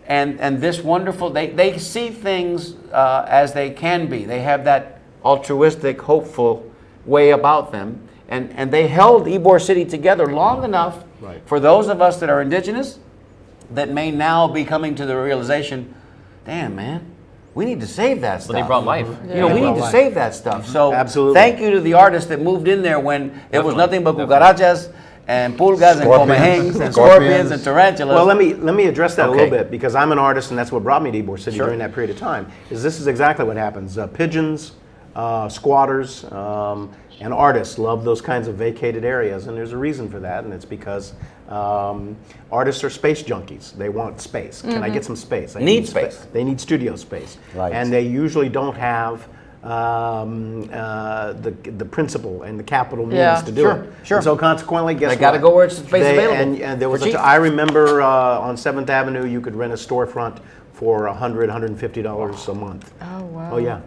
Speaker 2: and this wonderful. They see things as they can be. They have that altruistic, hopeful way about them, and they held Ybor City together long enough for those of us that are indigenous that may now be coming to the realization, damn, man, we need to save that stuff.
Speaker 6: Well, they brought life.
Speaker 2: You know, we need to save that stuff. So
Speaker 3: Absolutely.
Speaker 2: thank you to the artists that moved in there when it was nothing but cucarachas and pulgas and comehengs and scorpions and tarantulas.
Speaker 3: Well, let me address that a
Speaker 2: Okay.
Speaker 3: little bit, because I'm an artist, and that's what brought me to Ybor City during that period of time. This is exactly what happens. Pigeons, squatters, and artists love those kinds of vacated areas, and there's a reason for that, and it's because artists are space junkies. They want space. Can I get some space? I
Speaker 2: Need space.
Speaker 3: They need studio space,
Speaker 4: Right.
Speaker 3: and they usually don't have the principal and the capital means
Speaker 5: Yeah.
Speaker 3: to do it.
Speaker 2: Sure.
Speaker 3: And so consequently, guess
Speaker 2: They gotta
Speaker 3: what?
Speaker 2: go where it's space available
Speaker 3: And there was
Speaker 2: for cheap.
Speaker 3: I remember on 7th Avenue, you could rent a storefront for $150 a month.
Speaker 5: Oh, wow.
Speaker 3: Oh yeah.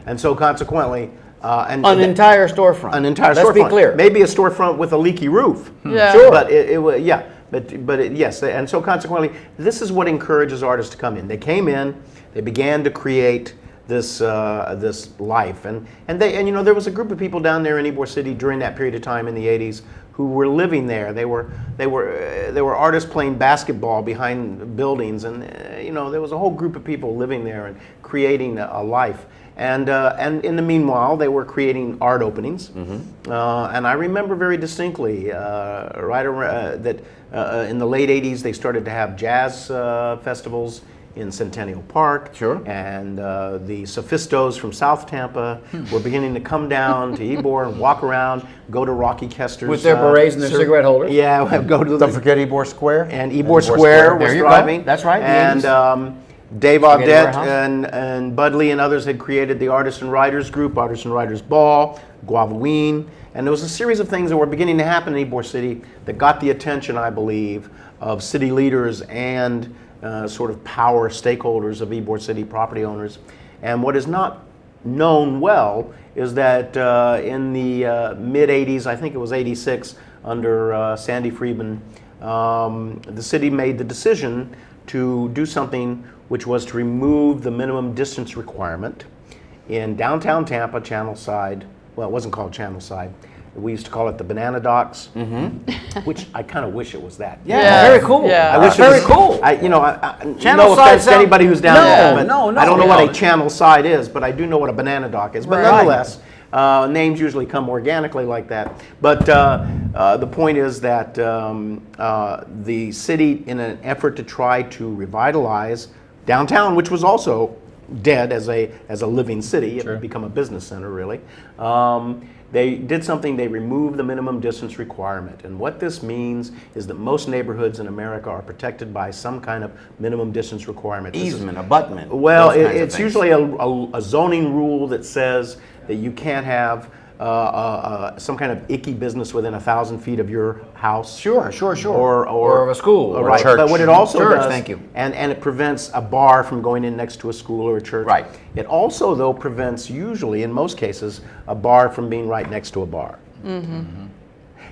Speaker 3: And so consequently, and
Speaker 2: an entire storefront.
Speaker 3: an entire
Speaker 2: Let's
Speaker 3: storefront.
Speaker 2: be clear.
Speaker 3: Maybe a storefront with a leaky roof.
Speaker 5: Yeah.
Speaker 2: Sure.
Speaker 3: But it was, yeah. Yes. And so consequently, this is what encourages artists to come in. They came in, they began to create this life, and you know, there was a group of people down there in Ybor City during that period of time in the 80s who were living there. They were artists playing basketball behind buildings, and you know, there was a whole group of people living there and creating a life. And in the meanwhile, they were creating art openings. And I remember very distinctly, right around that in the late 80s, they started to have jazz festivals in Centennial Park.
Speaker 2: Sure.
Speaker 3: And the Sophistos from South Tampa were beginning to come down to Ybor and walk around, go to Rocky Kester's.
Speaker 2: With their berets and their cigarette holders.
Speaker 3: Yeah, go to
Speaker 4: Don't forget Ybor Square.
Speaker 3: and Ybor Square was
Speaker 2: There you go.
Speaker 3: thriving.
Speaker 2: That's right, the
Speaker 3: And
Speaker 2: 80s.
Speaker 3: Dave
Speaker 2: Spaghetti
Speaker 3: Audette
Speaker 2: Warehouse.
Speaker 3: and Bud Lee and others had created the Artists and Writers Group, Artists and Writers Ball, Guavaween, and there was a series of things that were beginning to happen in Ybor City that got the attention, I believe, of city leaders and sort of power stakeholders of Ybor City, property owners. And what is not known well is that in the mid-'80s, I think it was '86, under Sandy Friedman, the city made the decision to do something which was to remove the minimum distance requirement in downtown Tampa, Channel Side. Well, it wasn't called Channel Side. We used to call it the Banana Docks, which I kind of wish it was that.
Speaker 2: Yeah, very cool.
Speaker 5: Yeah.
Speaker 3: I wish
Speaker 2: very
Speaker 3: it was,
Speaker 2: cool.
Speaker 3: No offense to anybody who's down there, but
Speaker 2: no,
Speaker 3: I don't know
Speaker 2: no.
Speaker 3: what a channel side is, but I do know what a banana dock is. But
Speaker 2: Right.
Speaker 3: nonetheless, names usually come organically like that. But the point is that the city, in an effort to try to revitalize downtown, which was also dead as a living city, it had become a business center really. They did something, they removed the minimum distance requirement. And what this means is that most neighborhoods in America are protected by some kind of minimum distance requirement. This is-
Speaker 2: Easement, abutment.
Speaker 3: well,
Speaker 2: those kinds of
Speaker 3: it's
Speaker 2: things.
Speaker 3: usually a zoning rule that says that you can't have some kind of icky business within 1,000 feet of your house.
Speaker 2: Sure.
Speaker 3: Or
Speaker 2: of a school. Or
Speaker 3: right.
Speaker 4: church.
Speaker 3: But what it also
Speaker 2: Church,
Speaker 3: does,
Speaker 2: thank you.
Speaker 3: and it prevents a bar from going in next to a school or a church.
Speaker 2: Right.
Speaker 3: It also, though, prevents usually, in most cases, a bar from being right next to a bar.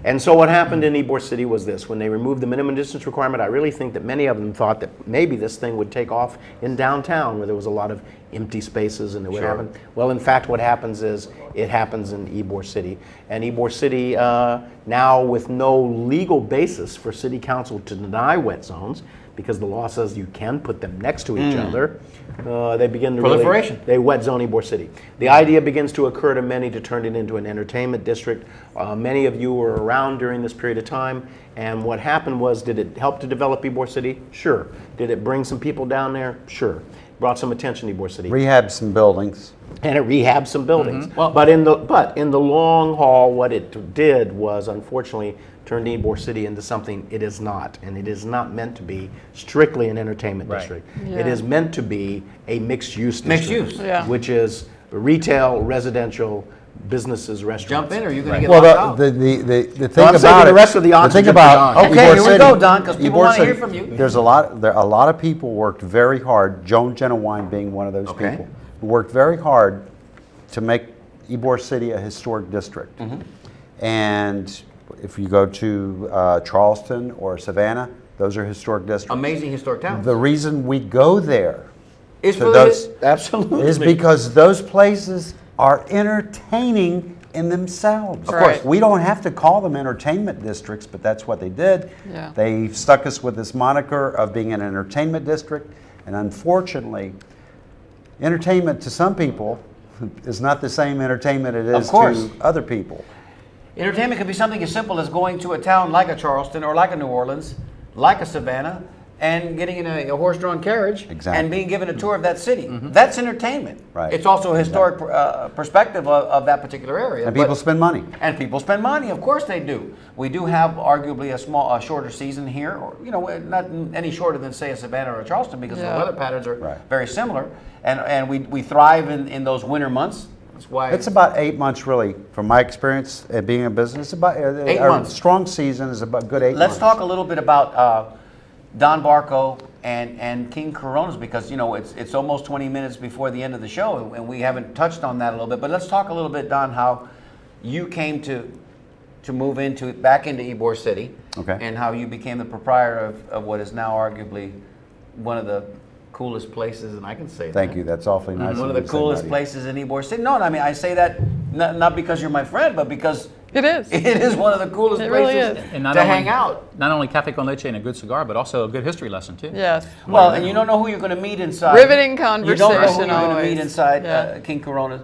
Speaker 3: And so what happened in Ybor City was this: when they removed the minimum distance requirement, I really think that many of them thought that maybe this thing would take off in downtown, where there was a lot of empty spaces, and it would happen. Well, in fact, what happens is it happens in Ybor City, and Ybor City now, with no legal basis for City Council to deny wet zones, because the law says you can put them next to each other, they begin to
Speaker 2: Proliferation.
Speaker 3: they wet zone Ybor City. The idea begins to occur to many to turn it into an entertainment district. Many of you were around during this period of time, and what happened was, did it help to develop Ybor City? Sure. Did it bring some people down there? Sure. Brought some attention to Ybor City.
Speaker 4: Rehab some buildings.
Speaker 3: And it rehabbed some buildings.
Speaker 2: Well-
Speaker 3: but in the long haul, what it did was, unfortunately, turned Ybor City into something it is not. And it is not meant to be strictly an entertainment district. It is meant to be a mixed-use district.
Speaker 2: Mixed use.
Speaker 5: Yeah.
Speaker 3: Which is retail, residential, businesses, restaurants.
Speaker 2: Jump in, or you're going to get
Speaker 4: Well,
Speaker 2: locked out.
Speaker 4: the thing
Speaker 3: Well, I'm
Speaker 4: about
Speaker 3: saving
Speaker 4: it,
Speaker 3: the rest of the oxygen
Speaker 4: thing
Speaker 3: for
Speaker 4: about
Speaker 3: Don.
Speaker 2: Okay,
Speaker 4: Ybor
Speaker 2: here we
Speaker 4: City-
Speaker 2: go, Don, 'cause people
Speaker 4: Ybor
Speaker 2: wanna hear
Speaker 4: City,
Speaker 2: from you.
Speaker 4: There's a lot of people worked very hard. Joan Genowine being one of those
Speaker 2: Okay.
Speaker 4: people, who worked very hard to make Ybor City a historic district. And if you go to Charleston or Savannah, those are historic districts.
Speaker 2: Amazing historic towns.
Speaker 4: The reason we go there
Speaker 2: It's
Speaker 4: to
Speaker 2: for
Speaker 4: those-
Speaker 2: absolutely.
Speaker 4: is because those places are entertaining in themselves.
Speaker 5: Of course.
Speaker 4: We don't have to call them entertainment districts, but that's what they did.
Speaker 5: Yeah.
Speaker 4: They stuck us with this moniker of being an entertainment district, and unfortunately, entertainment to some people is not the same entertainment it
Speaker 2: Of
Speaker 4: is
Speaker 2: course.
Speaker 4: to other people.
Speaker 2: Entertainment could be something as simple as going to a town like a Charleston or like a New Orleans, like a Savannah, and getting in a horse-drawn carriage
Speaker 4: Exactly.
Speaker 2: and being given a tour of that city. That's entertainment.
Speaker 4: Right.
Speaker 2: It's also a historic perspective of that particular area.
Speaker 4: And
Speaker 2: but-
Speaker 4: people spend money.
Speaker 2: And people spend money, of course they do. We do have arguably a shorter season here, or not any shorter than say a Savannah or a Charleston, because
Speaker 5: Yeah.
Speaker 2: the weather patterns are
Speaker 4: Right.
Speaker 2: very similar, and we thrive in those winter months. That's why
Speaker 4: It's about 8 months, really, from my experience at being in business. About
Speaker 2: 8
Speaker 4: our
Speaker 2: months.
Speaker 4: strong season is about good 8 months.
Speaker 2: Let's talk a little bit about Don Barco and King Coronas, because it's almost 20 minutes before the end of the show, and we haven't touched on that a little bit. But let's talk a little bit, Don, how you came to move back into Ybor City,
Speaker 4: Okay.
Speaker 2: and how you became the proprietor of what is now arguably one of the coolest places, and I can say
Speaker 4: Thank
Speaker 2: that.
Speaker 4: you. That's awfully nice.
Speaker 2: One of
Speaker 4: you
Speaker 2: the
Speaker 4: to say,
Speaker 2: coolest
Speaker 4: buddy.
Speaker 2: places in Ybor City. No, I mean, I say that not because you're my friend, but because
Speaker 5: It is.
Speaker 2: it is one of the coolest
Speaker 5: It really
Speaker 2: places
Speaker 5: is.
Speaker 6: And not
Speaker 2: to
Speaker 6: only-
Speaker 2: hang out.
Speaker 6: Not only cafe con leche and a good cigar, but also a good history lesson too.
Speaker 5: Yes.
Speaker 2: Well, and you don't know who you're going to meet inside.
Speaker 5: Riveting
Speaker 2: You don't know who
Speaker 5: conversation
Speaker 2: you're going to
Speaker 5: always.
Speaker 2: meet inside
Speaker 5: Yeah.
Speaker 2: King Corona.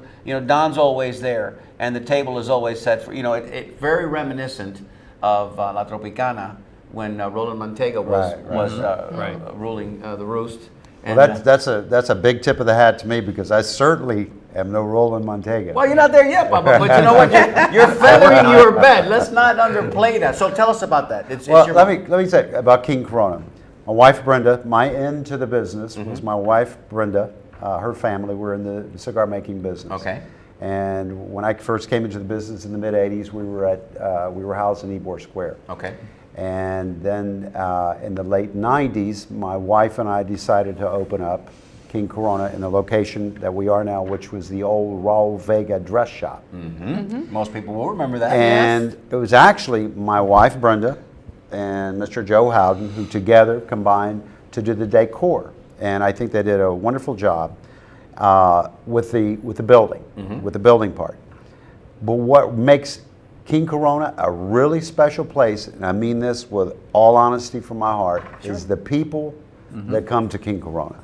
Speaker 2: Don's always there, and the table is always set for. It very reminiscent of La Tropicana when Roland Mantega was
Speaker 4: Right.
Speaker 2: ruling the roost.
Speaker 4: Well, that's a big tip of the hat to me, because I certainly am no Roland Montega.
Speaker 2: Well, you're not there yet, Papa, but you know what? You're feathering your bed. Let's not underplay that. So tell us about that. It's
Speaker 4: Well,
Speaker 2: your
Speaker 4: let me say about King Corona. My wife Brenda, my end to the business was my wife Brenda. Her family were in the cigar making business.
Speaker 2: Okay.
Speaker 4: And when I first came into the business in the mid '80s, we were housed in Ybor Square.
Speaker 2: Okay.
Speaker 4: And then in the late '90s, my wife and I decided to open up King Corona in the location that we are now, which was the old Raul Vega dress shop.
Speaker 2: Most people will remember that.
Speaker 4: And it was actually my wife, Brenda, and Mr. Joe Howden, who together combined to do the decor. And I think they did a wonderful job with the building, with the building part. But what makes King Corona a really special place, and I mean this with all honesty from my heart, is the people that come to King Corona.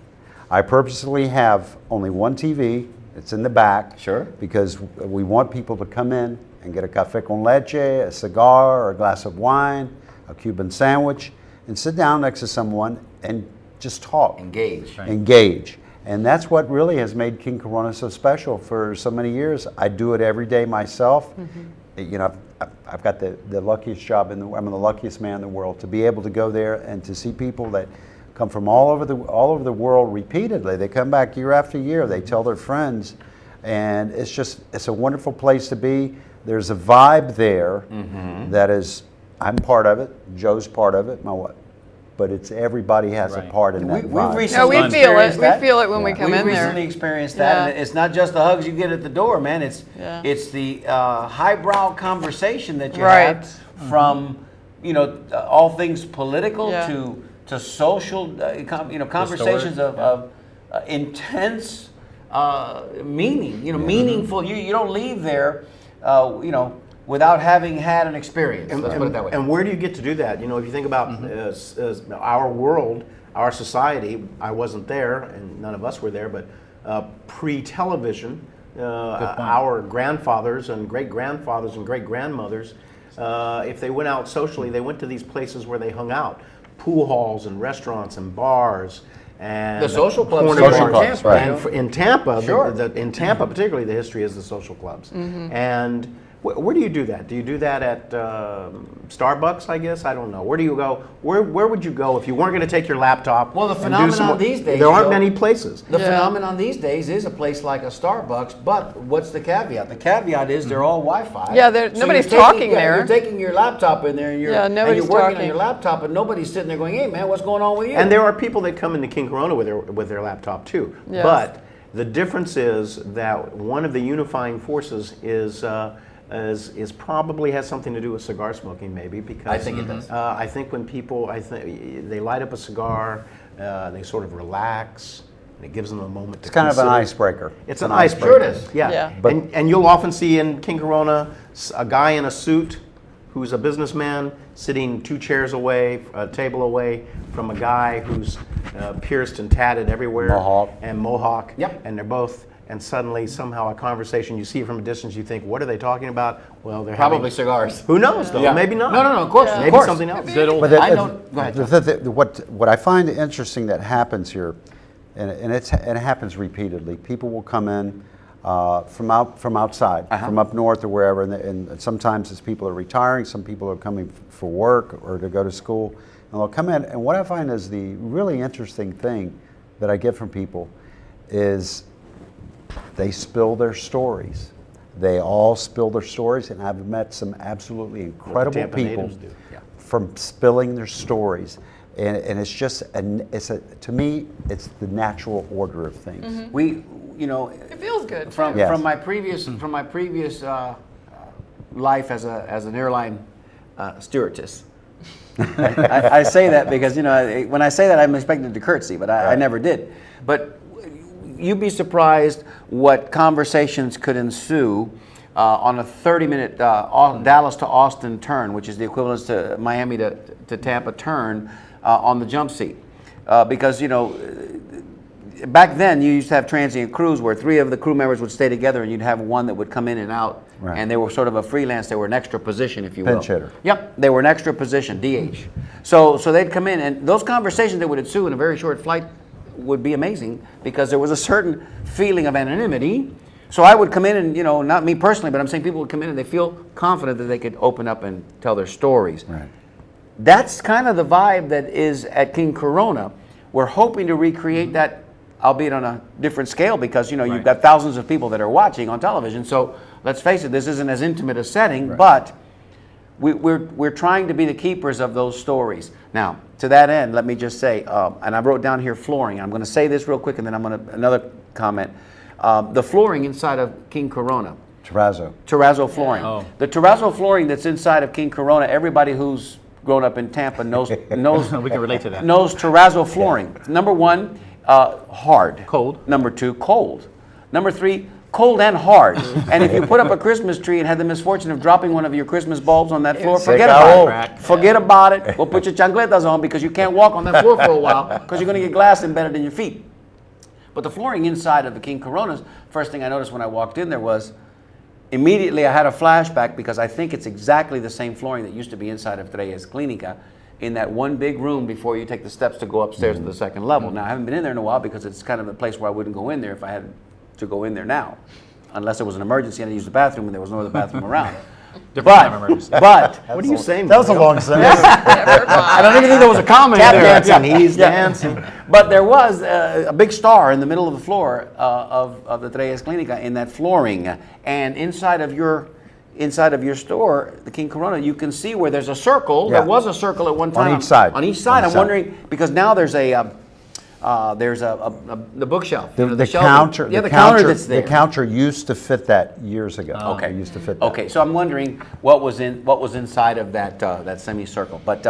Speaker 4: I purposely have only one TV. It's in the back.
Speaker 2: Sure.
Speaker 4: Because we want people to come in and get a café con leche, a cigar, or a glass of wine, a Cuban sandwich, and sit down next to someone and just talk.
Speaker 2: Engage.
Speaker 4: Engage. And that's what really has made King Corona so special for so many years. I do it every day myself. I've got the luckiest job I'm the luckiest man in the world to be able to go there and to see people that come from all over the world repeatedly. They come back year after year. They tell their friends, and it's a wonderful place to be. there's a vibe there that is, I'm part of it, Joe's part of it, my wife, but it's everybody has a
Speaker 6: Right.
Speaker 4: part in that
Speaker 2: We've
Speaker 4: vibe.
Speaker 2: recently
Speaker 5: No, we feel it.
Speaker 2: experienced
Speaker 5: We
Speaker 2: that.
Speaker 5: feel it when we come
Speaker 2: We've
Speaker 5: in there.
Speaker 2: recently experienced that,
Speaker 5: Yeah.
Speaker 2: and it's not just the hugs you get at the door, man. It's
Speaker 5: Yeah.
Speaker 2: it's the highbrow conversation that you
Speaker 5: Right.
Speaker 2: have from all things political
Speaker 5: Yeah.
Speaker 2: to social, conversations of intense meaning. Meaningful. You don't leave there, without having had an experience. Let's put it that way.
Speaker 3: And where do you get to do that? If you think about our world, our society, I wasn't there, and none of us were there, but pre-television, our grandfathers and great-grandfathers and great-grandmothers, if they went out socially, they went to these places where they hung out, pool halls and restaurants and bars. And
Speaker 2: The social clubs.
Speaker 3: corner
Speaker 4: Social
Speaker 3: bars.
Speaker 4: clubs, right.
Speaker 3: And in Tampa,
Speaker 2: Sure.
Speaker 3: in Tampa particularly, the history is the social clubs. And where do you do that? Do you do that at Starbucks, I guess? I don't know. Where do you go? Where would you go if you weren't going to take your laptop?
Speaker 2: Well, the
Speaker 3: and do some
Speaker 2: phenomenon
Speaker 3: more-
Speaker 2: these days,
Speaker 3: there aren't
Speaker 2: Joe,
Speaker 3: many places.
Speaker 2: The
Speaker 5: Yeah.
Speaker 2: phenomenon these days is a place like a Starbucks, but what's the caveat? The caveat is they're all Wi-Fi.
Speaker 5: Yeah,
Speaker 2: So
Speaker 5: nobody's
Speaker 2: you're taking-
Speaker 5: talking
Speaker 2: yeah,
Speaker 5: there.
Speaker 2: You're taking your laptop in there, and you're,
Speaker 5: Yeah,
Speaker 2: and
Speaker 5: nobody's
Speaker 2: you're working on
Speaker 5: talking.
Speaker 2: your laptop, and nobody's sitting there going, "Hey, man, what's going on with you?"
Speaker 3: And there are people that come into King Corona with their laptop too.
Speaker 5: Yes.
Speaker 3: But the difference is that one of the unifying forces is probably has something to do with cigar smoking, maybe, because
Speaker 2: I think it does.
Speaker 3: I think when people, they light up a cigar, they sort of relax, and it gives them a moment to
Speaker 4: It's kind of an
Speaker 3: consider.
Speaker 4: icebreaker.
Speaker 3: It's an icebreaker.
Speaker 2: Sure it is.
Speaker 3: Yeah.
Speaker 5: Yeah.
Speaker 4: But-
Speaker 3: and you'll often see in King Corona a guy in a suit who's a businessman sitting 2 chairs away, a table away from a guy who's pierced and tatted everywhere. Mohawk.
Speaker 2: Yep.
Speaker 3: And they're both, and suddenly somehow a conversation, you see it from a distance, you think, what are they talking about? Well, they're
Speaker 2: Probably
Speaker 3: having,
Speaker 2: cigars.
Speaker 3: who knows though?
Speaker 2: Yeah.
Speaker 3: Maybe not.
Speaker 2: No, of course,
Speaker 3: Maybe
Speaker 2: of course.
Speaker 3: something else.
Speaker 6: Good old.
Speaker 4: But
Speaker 2: I know. Go ahead, John.
Speaker 4: What I find interesting that happens here, and it happens repeatedly. People will come in from outside, from up north or wherever, and sometimes it's people are retiring. Some people are coming for work or to go to school, and they'll come in. And what I find is the really interesting thing that I get from people is they spill their stories. They all spill their stories, and I've met some absolutely incredible
Speaker 3: Tampa
Speaker 4: people
Speaker 3: natives do.
Speaker 4: from spilling their stories. And it's just, to me, it's the natural order of things.
Speaker 2: We,
Speaker 5: It feels good.
Speaker 2: from
Speaker 4: Yes.
Speaker 2: from my previous life as an airline stewardess. I say that because when I say that, I'm expected to curtsy, but I never did. But you'd be surprised what conversations could ensue on a 30-minute Dallas to Austin turn, which is the equivalent to Miami to Tampa turn on the jump seat, because back then you used to have transient crews where 3 of the crew members would stay together, and you'd have one that would come in and out,
Speaker 4: Right.
Speaker 2: and they were sort of a freelance. They were an extra position, if you will.
Speaker 4: Pinch hitter.
Speaker 2: Yep, they were an extra position, DH. So they'd come in, and those conversations that would ensue in a very short flight would be amazing because there was a certain feeling of anonymity. So I would come in and, not me personally, but I'm saying people would come in and they feel confident that they could open up and tell their stories.
Speaker 4: Right.
Speaker 2: That's kind of the vibe that is at King Corona. We're hoping to recreate that, albeit on a different scale, because you've got thousands of people that are watching on television. So let's face it, this isn't as intimate a setting, but we're trying to be the keepers of those stories. Now, to that end, let me just say, and I wrote down here flooring. I'm going to say this real quick, and then I'm going to another comment. The flooring inside of King Corona. Terrazzo flooring.
Speaker 6: Oh.
Speaker 2: The terrazzo flooring that's inside of King Corona. Everybody who's grown up in Tampa knows
Speaker 6: We can relate to that.
Speaker 2: knows terrazzo flooring. Number 1, hard.
Speaker 6: Cold.
Speaker 2: Number 2, cold. Number 3, cold and hard. And if you put up a Christmas tree and had the misfortune of dropping one of your Christmas bulbs on that floor, forget about
Speaker 6: Crack.
Speaker 2: it. Forget about it. We'll put your chancletas on because you can't walk on that floor for a while because you're going to get glass embedded in your feet. But the flooring inside of the King Coronas, first thing I noticed when I walked in there was, immediately I had a flashback because I think it's exactly the same flooring that used to be inside of Treyes Clinica in that one big room before you take the steps to go upstairs to the second level. Now, I haven't been in there in a while because it's kind of a place where I wouldn't go in there if I had to go in there now, unless it was an emergency and I used the bathroom and there was no other bathroom around.
Speaker 6: Different kind of emergency.
Speaker 2: But
Speaker 3: What are you saying?
Speaker 4: That was a
Speaker 3: Mario?
Speaker 4: long sentence.
Speaker 2: I don't even think there was a comment
Speaker 3: Tap
Speaker 2: there.
Speaker 3: dancing. He's dancing.
Speaker 2: But there was a big star in the middle of the floor of the Treyes Clinica in that flooring. And inside of your inside of your store, the King Corona, you can see where there's a circle.
Speaker 4: Yeah.
Speaker 2: There was a circle at one time
Speaker 4: On each side.
Speaker 2: On each side.
Speaker 4: On each
Speaker 2: I'm
Speaker 4: side.
Speaker 2: wondering because now there's the bookshelf. You know,
Speaker 4: The
Speaker 2: shelving.
Speaker 4: counter,
Speaker 2: Yeah, the counter that's there.
Speaker 4: The counter used to fit that years ago.
Speaker 2: Okay.
Speaker 4: It used to fit that.
Speaker 2: Okay, so I'm wondering what was inside of that semicircle. But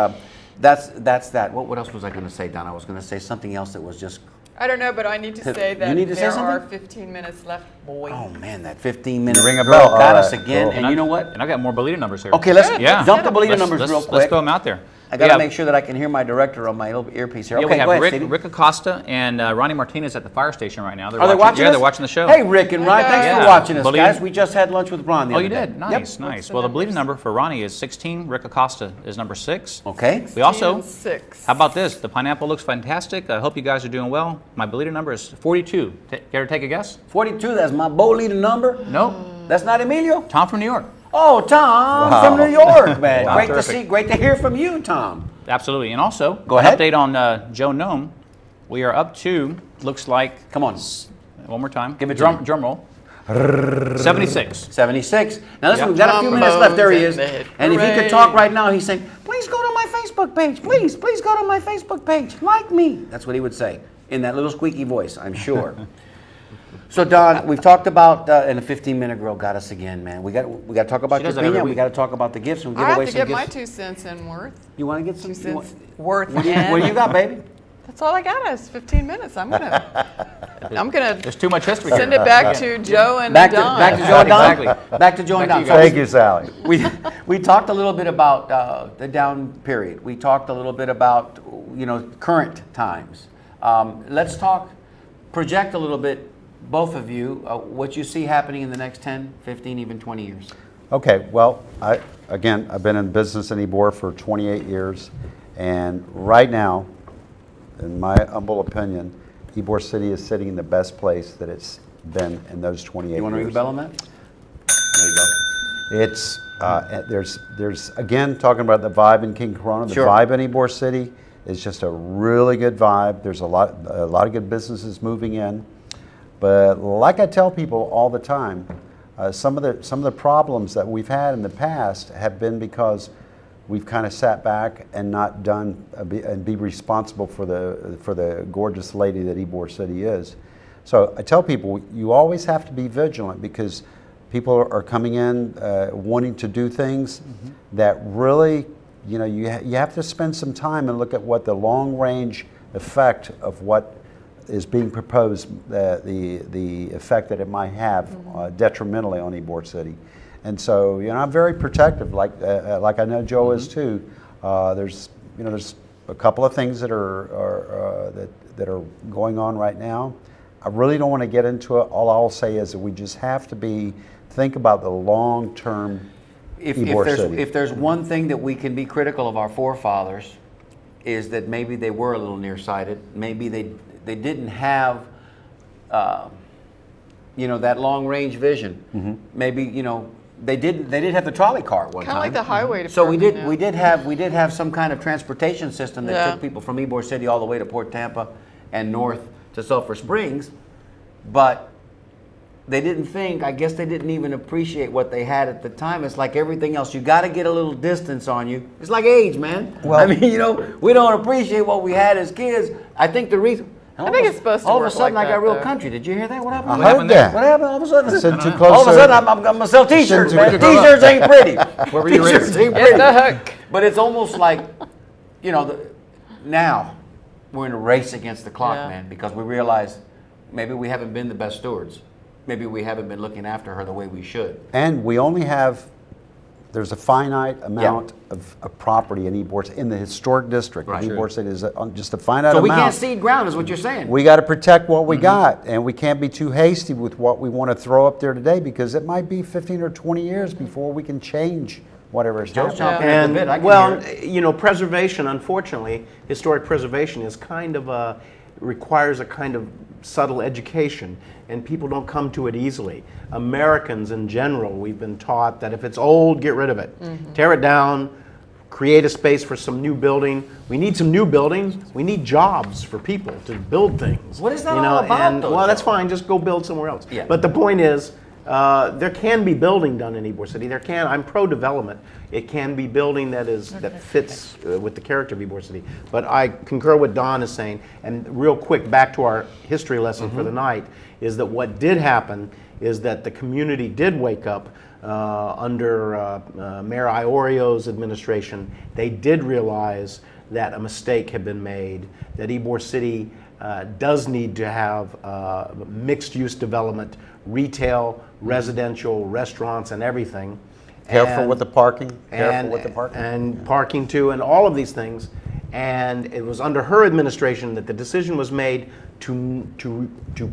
Speaker 2: that's that. What else was I going to say, Don? I was going to say something else that was just.
Speaker 5: I don't know, but I need to
Speaker 2: You
Speaker 5: say that
Speaker 2: need to say
Speaker 5: there are
Speaker 2: something?
Speaker 5: 15 minutes left, boy.
Speaker 2: Oh man, that 15-minute
Speaker 4: Ring a
Speaker 2: girl
Speaker 4: bell.
Speaker 2: got
Speaker 4: All
Speaker 2: us
Speaker 4: right,
Speaker 2: again.
Speaker 4: cool.
Speaker 2: And you know what?
Speaker 6: And I got more Bolita numbers here.
Speaker 2: Okay, let's
Speaker 6: Yeah.
Speaker 2: dump the Bolita
Speaker 6: Let's-
Speaker 2: numbers
Speaker 6: let's-
Speaker 2: real quick.
Speaker 6: Let's throw them out there.
Speaker 2: I got to
Speaker 6: Yeah.
Speaker 2: make sure that I can hear my director on my little earpiece here.
Speaker 6: Yeah,
Speaker 2: Okay,
Speaker 6: we have
Speaker 2: go ahead, Stevie.
Speaker 6: Rick Acosta and Ronnie Martinez at the fire station right now.
Speaker 2: Are they watching
Speaker 6: Yeah,
Speaker 2: us?
Speaker 6: they're watching the show.
Speaker 2: Hey, Rick and Ron, thanks for
Speaker 6: Yeah.
Speaker 2: watching us,
Speaker 6: Bolita-
Speaker 2: guys. We just had lunch with Ron the
Speaker 6: Oh,
Speaker 2: other
Speaker 6: you
Speaker 2: day.
Speaker 6: did? Nice, nice.
Speaker 5: the
Speaker 6: Well, the Bolita
Speaker 5: numbers?
Speaker 6: number for Ronnie is 16. Rick Acosta is number 6.
Speaker 2: Okay.
Speaker 6: We also,
Speaker 5: 6.
Speaker 6: how about this? The pineapple looks fantastic. I hope you guys are doing well. My Bolita number is 42. Care to take a guess?
Speaker 2: 42, that's my Bolita number.
Speaker 6: Nope.
Speaker 2: That's not Emilio?
Speaker 6: Tom from New York.
Speaker 2: Oh, Tom
Speaker 4: Wow.
Speaker 2: from New York, man.
Speaker 6: Wow.
Speaker 2: Great to
Speaker 6: Terrific.
Speaker 2: see, great to hear from you, Tom.
Speaker 6: Absolutely. And also,
Speaker 2: Go ahead.
Speaker 6: an update on Joe Nome. We are up to, looks like,
Speaker 2: Come on.
Speaker 6: one more time.
Speaker 2: Give it to
Speaker 6: drum,
Speaker 2: me.
Speaker 6: drum roll. 76.
Speaker 2: 76. Now listen,
Speaker 6: Yep.
Speaker 2: we've got a few minutes left. There he is.
Speaker 5: Trombones in the
Speaker 2: And if he could
Speaker 5: parade.
Speaker 2: talk right now, he's saying, please go to my Facebook page. Please go to my Facebook page. Like me. That's what he would say in that little squeaky voice, I'm sure. So Don, we've talked about, and the 15-minute girl got us again, man. We got to talk about
Speaker 6: She
Speaker 2: your
Speaker 6: does that every
Speaker 2: opinion. We
Speaker 6: week.
Speaker 2: got to talk about the gifts and give
Speaker 5: I have
Speaker 2: away
Speaker 5: to
Speaker 2: some
Speaker 5: get
Speaker 2: gifts.
Speaker 5: my 2 cents in worth.
Speaker 2: You want to get some?
Speaker 5: 2
Speaker 2: you want-
Speaker 5: cents worth
Speaker 2: What do
Speaker 5: in.
Speaker 2: you got, baby?
Speaker 5: That's all I got is 15 minutes. I'm gonna
Speaker 6: There's too much history here.
Speaker 5: send it back to Joe and
Speaker 2: Back to
Speaker 5: Don.
Speaker 2: Joe and Don.
Speaker 6: Exactly.
Speaker 2: Back to Joe and
Speaker 6: Back
Speaker 2: Don.
Speaker 6: to you
Speaker 2: So
Speaker 6: guys.
Speaker 4: Thank you, Sally.
Speaker 2: we talked a little bit about the down period. We talked a little bit about current times. Let's project a little bit, both of you, what you see happening in the next 10, 15, even 20 years.
Speaker 4: Okay, well, I've been in business in Ybor for 28 years, and right now, in my humble opinion, Ybor City is sitting in the best place that it's been in those 28 years.
Speaker 2: You want to ring the bell on that? There you go.
Speaker 4: It's there's again talking about the vibe in King Corona. The
Speaker 2: Sure.
Speaker 4: vibe in Ybor City is just a really good vibe. There's a lot of good businesses moving in, but like I tell people all the time, some of the problems that we've had in the past have been because we've kind of sat back and not done and be responsible for the gorgeous lady that Ybor City is. So I tell people you always have to be vigilant because people are coming in wanting to do things that really, you have to spend some time and look at what the long range effect of what is being proposed, the effect that it might have detrimentally on Ybor City. And so, I'm very protective, like I know Joe is too. There's a couple of things that are going on right now. I really don't want to get into it. All I'll say is that we just have to think about the long-term Ybor City.
Speaker 2: If there's one thing that we can be critical of our forefathers, is that maybe they were a little nearsighted. Maybe they didn't have, that long-range vision. Maybe they did have the trolley car at one time.
Speaker 5: Kind of like the highway department.
Speaker 2: So we
Speaker 5: now.
Speaker 2: did have some kind of transportation system that
Speaker 5: Yeah.
Speaker 2: took people from Ybor City all the way to Port Tampa and north to Sulphur Springs, but I guess they didn't even appreciate what they had at the time. It's like everything else. You got to get a little distance on you. It's like age, man.
Speaker 4: Well-
Speaker 2: I mean, we don't appreciate what we had as kids. I think the reason.
Speaker 5: I think it's supposed to
Speaker 2: all of a
Speaker 5: work
Speaker 2: sudden
Speaker 5: like
Speaker 2: I got
Speaker 5: that,
Speaker 2: real
Speaker 5: though.
Speaker 2: country. Did you hear that? What happened?
Speaker 4: I
Speaker 6: What happened
Speaker 4: heard
Speaker 6: there?
Speaker 2: What
Speaker 4: that.
Speaker 2: happened all of a sudden?
Speaker 4: Sitting too
Speaker 2: All of a
Speaker 4: close
Speaker 2: sudden
Speaker 4: to-
Speaker 2: I'm gonna sell T-shirts,
Speaker 4: Sitting
Speaker 2: man.
Speaker 4: too close.
Speaker 2: T-shirts ain't pretty.
Speaker 6: Where were you
Speaker 2: T-shirts
Speaker 6: raised?
Speaker 2: ain't
Speaker 5: It's
Speaker 2: pretty.
Speaker 5: the hook.
Speaker 2: But it's almost like, now we're in a race against the clock,
Speaker 5: Yeah.
Speaker 2: man, because we realize maybe we haven't been the best stewards. Maybe we haven't been looking after her the way we should.
Speaker 4: And we only there's a finite amount of property in Ybor, in the historic district.
Speaker 2: Right.
Speaker 4: Ybor City is just a finite
Speaker 2: So
Speaker 4: amount.
Speaker 2: we can't cede ground, is what you're saying.
Speaker 4: We got to protect what we got, and we can't be too hasty with what we want to throw up there today because it might be 15 or 20 years before we can change whatever is
Speaker 2: Joe's
Speaker 4: happening.
Speaker 2: chomping at the
Speaker 7: And
Speaker 2: bit. I can
Speaker 7: well,
Speaker 2: hear it.
Speaker 7: preservation, unfortunately, historic preservation is kind of requires a kind of subtle education, and people don't come to it easily. Americans in general, we've been taught that if it's old, get rid of it. Tear it down, create a space for some new building. We need some new buildings. We need jobs for people to build things.
Speaker 2: What is that all about, though,
Speaker 7: Well, that's
Speaker 2: Joe?
Speaker 7: fine. Just go build somewhere else.
Speaker 2: Yeah.
Speaker 7: But the point is, There can be building done in Ybor City. I'm pro-development. It can be building that fits with the character of Ybor City. But I concur with Don is saying, and real quick, back to our history lesson for the night, is that what did happen is that the community did wake up under Mayor Iorio's administration. They did realize that a mistake had been made, that Ybor City does need to have mixed-use development, retail, residential, restaurants, and everything.
Speaker 4: Careful with the parking.
Speaker 7: And parking too, and all of these things. And it was under her administration that the decision was made to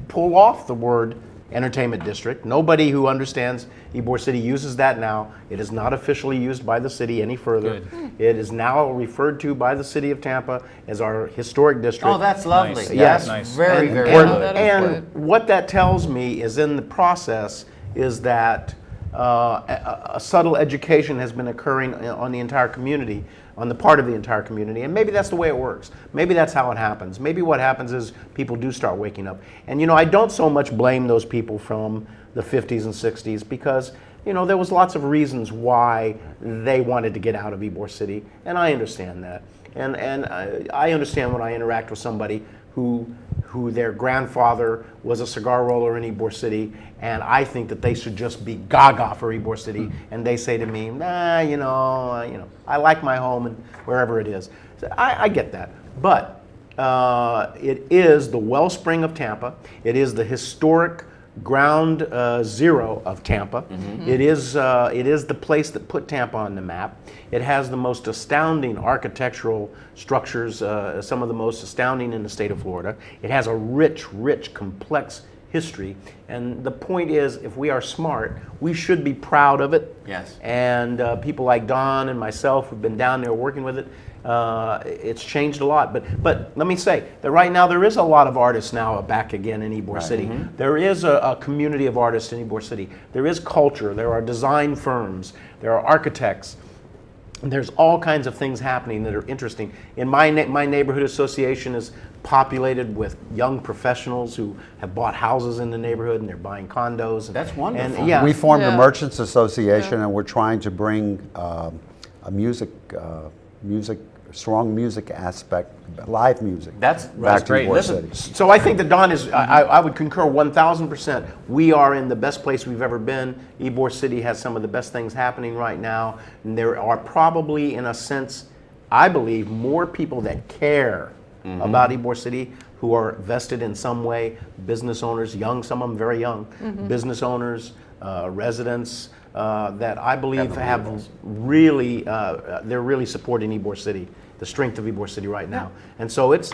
Speaker 7: pull off the word entertainment district. Nobody who understands Ybor City uses that now. It is not officially used by the city any further.
Speaker 6: Good.
Speaker 7: It is now referred to by the city of Tampa as our historic district.
Speaker 2: Oh, that's lovely.
Speaker 6: Nice.
Speaker 7: Yes.
Speaker 6: Nice.
Speaker 2: Very, very
Speaker 7: And,
Speaker 2: good.
Speaker 5: that is
Speaker 7: and
Speaker 5: good.
Speaker 7: what that tells me is in the process is that a subtle education has been occurring on the entire community, on the part of the entire community, and maybe that's the way it works. Maybe that's how it happens. Maybe what happens is people do start waking up. And I don't so much blame those people from the 50s and 60s because there was lots of reasons why they wanted to get out of Ybor City, and I understand that. And I understand when I interact with somebody who their grandfather was a cigar roller in Ybor City, and I think that they should just be gaga for Ybor City, and they say to me, nah, I like my home and wherever it is. So I get that, but it is the wellspring of Tampa. It is the historic ground zero of Tampa. It is the place that put Tampa on the map. It has the most astounding architectural structures, some of the most astounding in the state of Florida. It has a rich, complex history. And the point is, if we are smart, we should be proud of it.
Speaker 2: Yes.
Speaker 7: And people like Don and myself who've been down there working with it, it's changed a lot. But let me say that right now there is a lot of artists now back again in Ybor City. There is a community of artists in Ybor City. There is culture. There are design firms. There are architects. There's all kinds of things happening that are interesting. In my neighborhood association is populated with young professionals who have bought houses in the neighborhood and they're buying condos.
Speaker 2: That's wonderful.
Speaker 7: And, yeah,
Speaker 4: We formed
Speaker 5: Yeah.
Speaker 4: a merchants association, and we're trying to bring a strong music aspect, live music.
Speaker 2: That's
Speaker 4: back to
Speaker 6: great.
Speaker 4: Ybor
Speaker 2: Listen,
Speaker 4: City.
Speaker 7: so I think that Don is, I would concur 1,000%. We are in the best place we've ever been. Ybor City has some of the best things happening right now. And there are probably, in a sense, I believe, more people that care about Ybor City who are vested in some way, business owners, young, some of them very young, business owners, residents, that I believe have really, they're really supporting Ybor City, the strength of Ybor City right now. And so it's,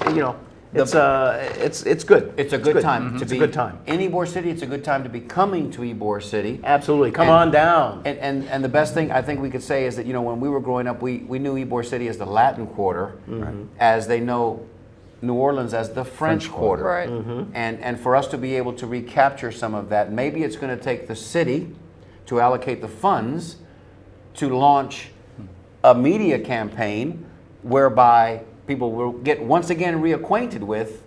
Speaker 7: it's good.
Speaker 2: it's a good time to
Speaker 7: It's
Speaker 2: be
Speaker 7: a good time.
Speaker 2: in Ybor City. It's a good time to be coming to Ybor City.
Speaker 7: Absolutely. Come
Speaker 2: And-
Speaker 7: on down.
Speaker 2: And the best thing I think we could say is that when we were growing up, we knew Ybor City as the Latin Quarter, as they know New Orleans as the French Quarter.
Speaker 5: Right.
Speaker 2: And for us to be able to recapture some of that, maybe it's going to take the city to allocate the funds to launch a media campaign whereby people will get once again reacquainted with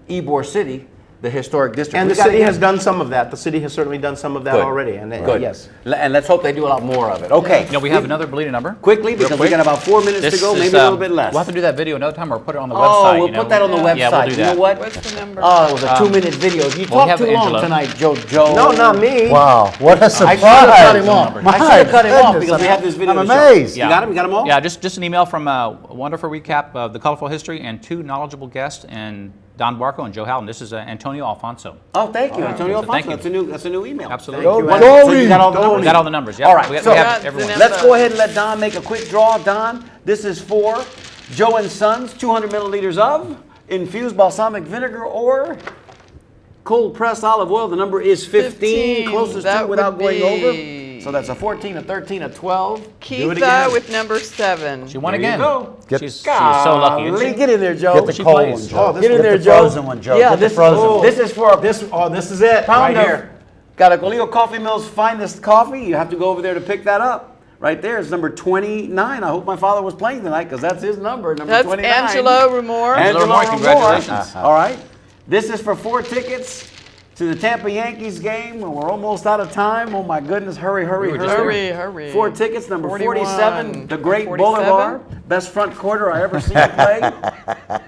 Speaker 2: Ybor City, the historic district.
Speaker 7: And
Speaker 2: We
Speaker 7: the
Speaker 2: gotta
Speaker 7: city
Speaker 2: get-
Speaker 7: has done some of that. The city has certainly done some of that
Speaker 2: Good.
Speaker 7: already. And
Speaker 2: Good.
Speaker 7: yes.
Speaker 2: And let's hope they do a lot more of it. Okay.
Speaker 6: We have another bleeding number.
Speaker 2: Quickly, because we got about 4 minutes to go, maybe a little bit less.
Speaker 6: We'll have to do that video another time or put it on the
Speaker 2: Oh,
Speaker 6: website.
Speaker 2: we'll put that on the website.
Speaker 6: Yeah, we'll do
Speaker 2: You
Speaker 6: that.
Speaker 2: know what?
Speaker 5: What's the number?
Speaker 2: Oh, it was a 2-minute video. You
Speaker 6: we
Speaker 2: talked
Speaker 6: have
Speaker 2: too long
Speaker 6: Angelo.
Speaker 2: tonight, Joe.
Speaker 7: No, not me.
Speaker 4: Wow, what a
Speaker 2: I
Speaker 4: surprise!
Speaker 2: should have cut him off.
Speaker 4: My
Speaker 2: I should have cut him off
Speaker 4: goodness,
Speaker 2: because we have this video.
Speaker 4: I'm
Speaker 2: to show.
Speaker 4: amazed.
Speaker 2: You got him? You got them all?
Speaker 6: Yeah, just an email from a wonderful recap of the colorful history and 2 knowledgeable guests, and Don Barco and Joe Howland. This is Antonio Alfonso.
Speaker 2: Oh, thank you, Antonio
Speaker 6: So thank
Speaker 2: Alfonso. That's a new email.
Speaker 6: Absolutely.
Speaker 7: Thank you,
Speaker 2: What-
Speaker 7: Antonio.
Speaker 2: so you got all the numbers?
Speaker 6: We got all the numbers. Yep.
Speaker 2: All right,
Speaker 6: We
Speaker 2: so-
Speaker 6: have
Speaker 5: Yeah,
Speaker 6: everyone.
Speaker 5: the
Speaker 2: Let's go ahead and let Don make a quick draw. Don, this is for Joe and Sons, 200 milliliters of infused balsamic vinegar or cold pressed olive oil. The number is 15,
Speaker 5: 15,
Speaker 2: closest to
Speaker 5: that
Speaker 2: without
Speaker 5: would
Speaker 2: going
Speaker 5: be-
Speaker 2: over. So that's a 14, a 13, a 12.
Speaker 5: Keitha with number 7.
Speaker 6: She won
Speaker 2: There you
Speaker 6: again.
Speaker 2: go.
Speaker 6: She's so lucky. Isn't
Speaker 2: Golly,
Speaker 6: she?
Speaker 2: get in there, Joe.
Speaker 4: Get the
Speaker 6: She
Speaker 4: cold
Speaker 6: plays.
Speaker 4: one, Joe.
Speaker 7: this-
Speaker 2: Get in
Speaker 4: Get
Speaker 2: there,
Speaker 4: the
Speaker 2: Joe.
Speaker 4: frozen one, Joe.
Speaker 2: Yeah,
Speaker 4: Get the
Speaker 2: this,
Speaker 4: frozen one.
Speaker 2: this is for a
Speaker 7: This is it.
Speaker 2: pound
Speaker 7: right
Speaker 2: of,
Speaker 7: here.
Speaker 2: got a Golio Coffee Mill's finest coffee. You have to go over there to pick that up. Right there, it's number 29. I hope my father was playing tonight because that's his number, number
Speaker 5: That's
Speaker 2: 29.
Speaker 5: Angelo Rumor.
Speaker 6: Angelo Rumor, congratulations.
Speaker 2: All right. This is for 4 tickets to the Tampa Yankees game. We're almost out of time. Oh my goodness, hurry, hurry, hurry.
Speaker 5: Hurry.
Speaker 2: 4 tickets, number
Speaker 5: 41.
Speaker 2: 47, the Great
Speaker 5: 47.
Speaker 2: Boulevard. Best front quarter I ever seen you play.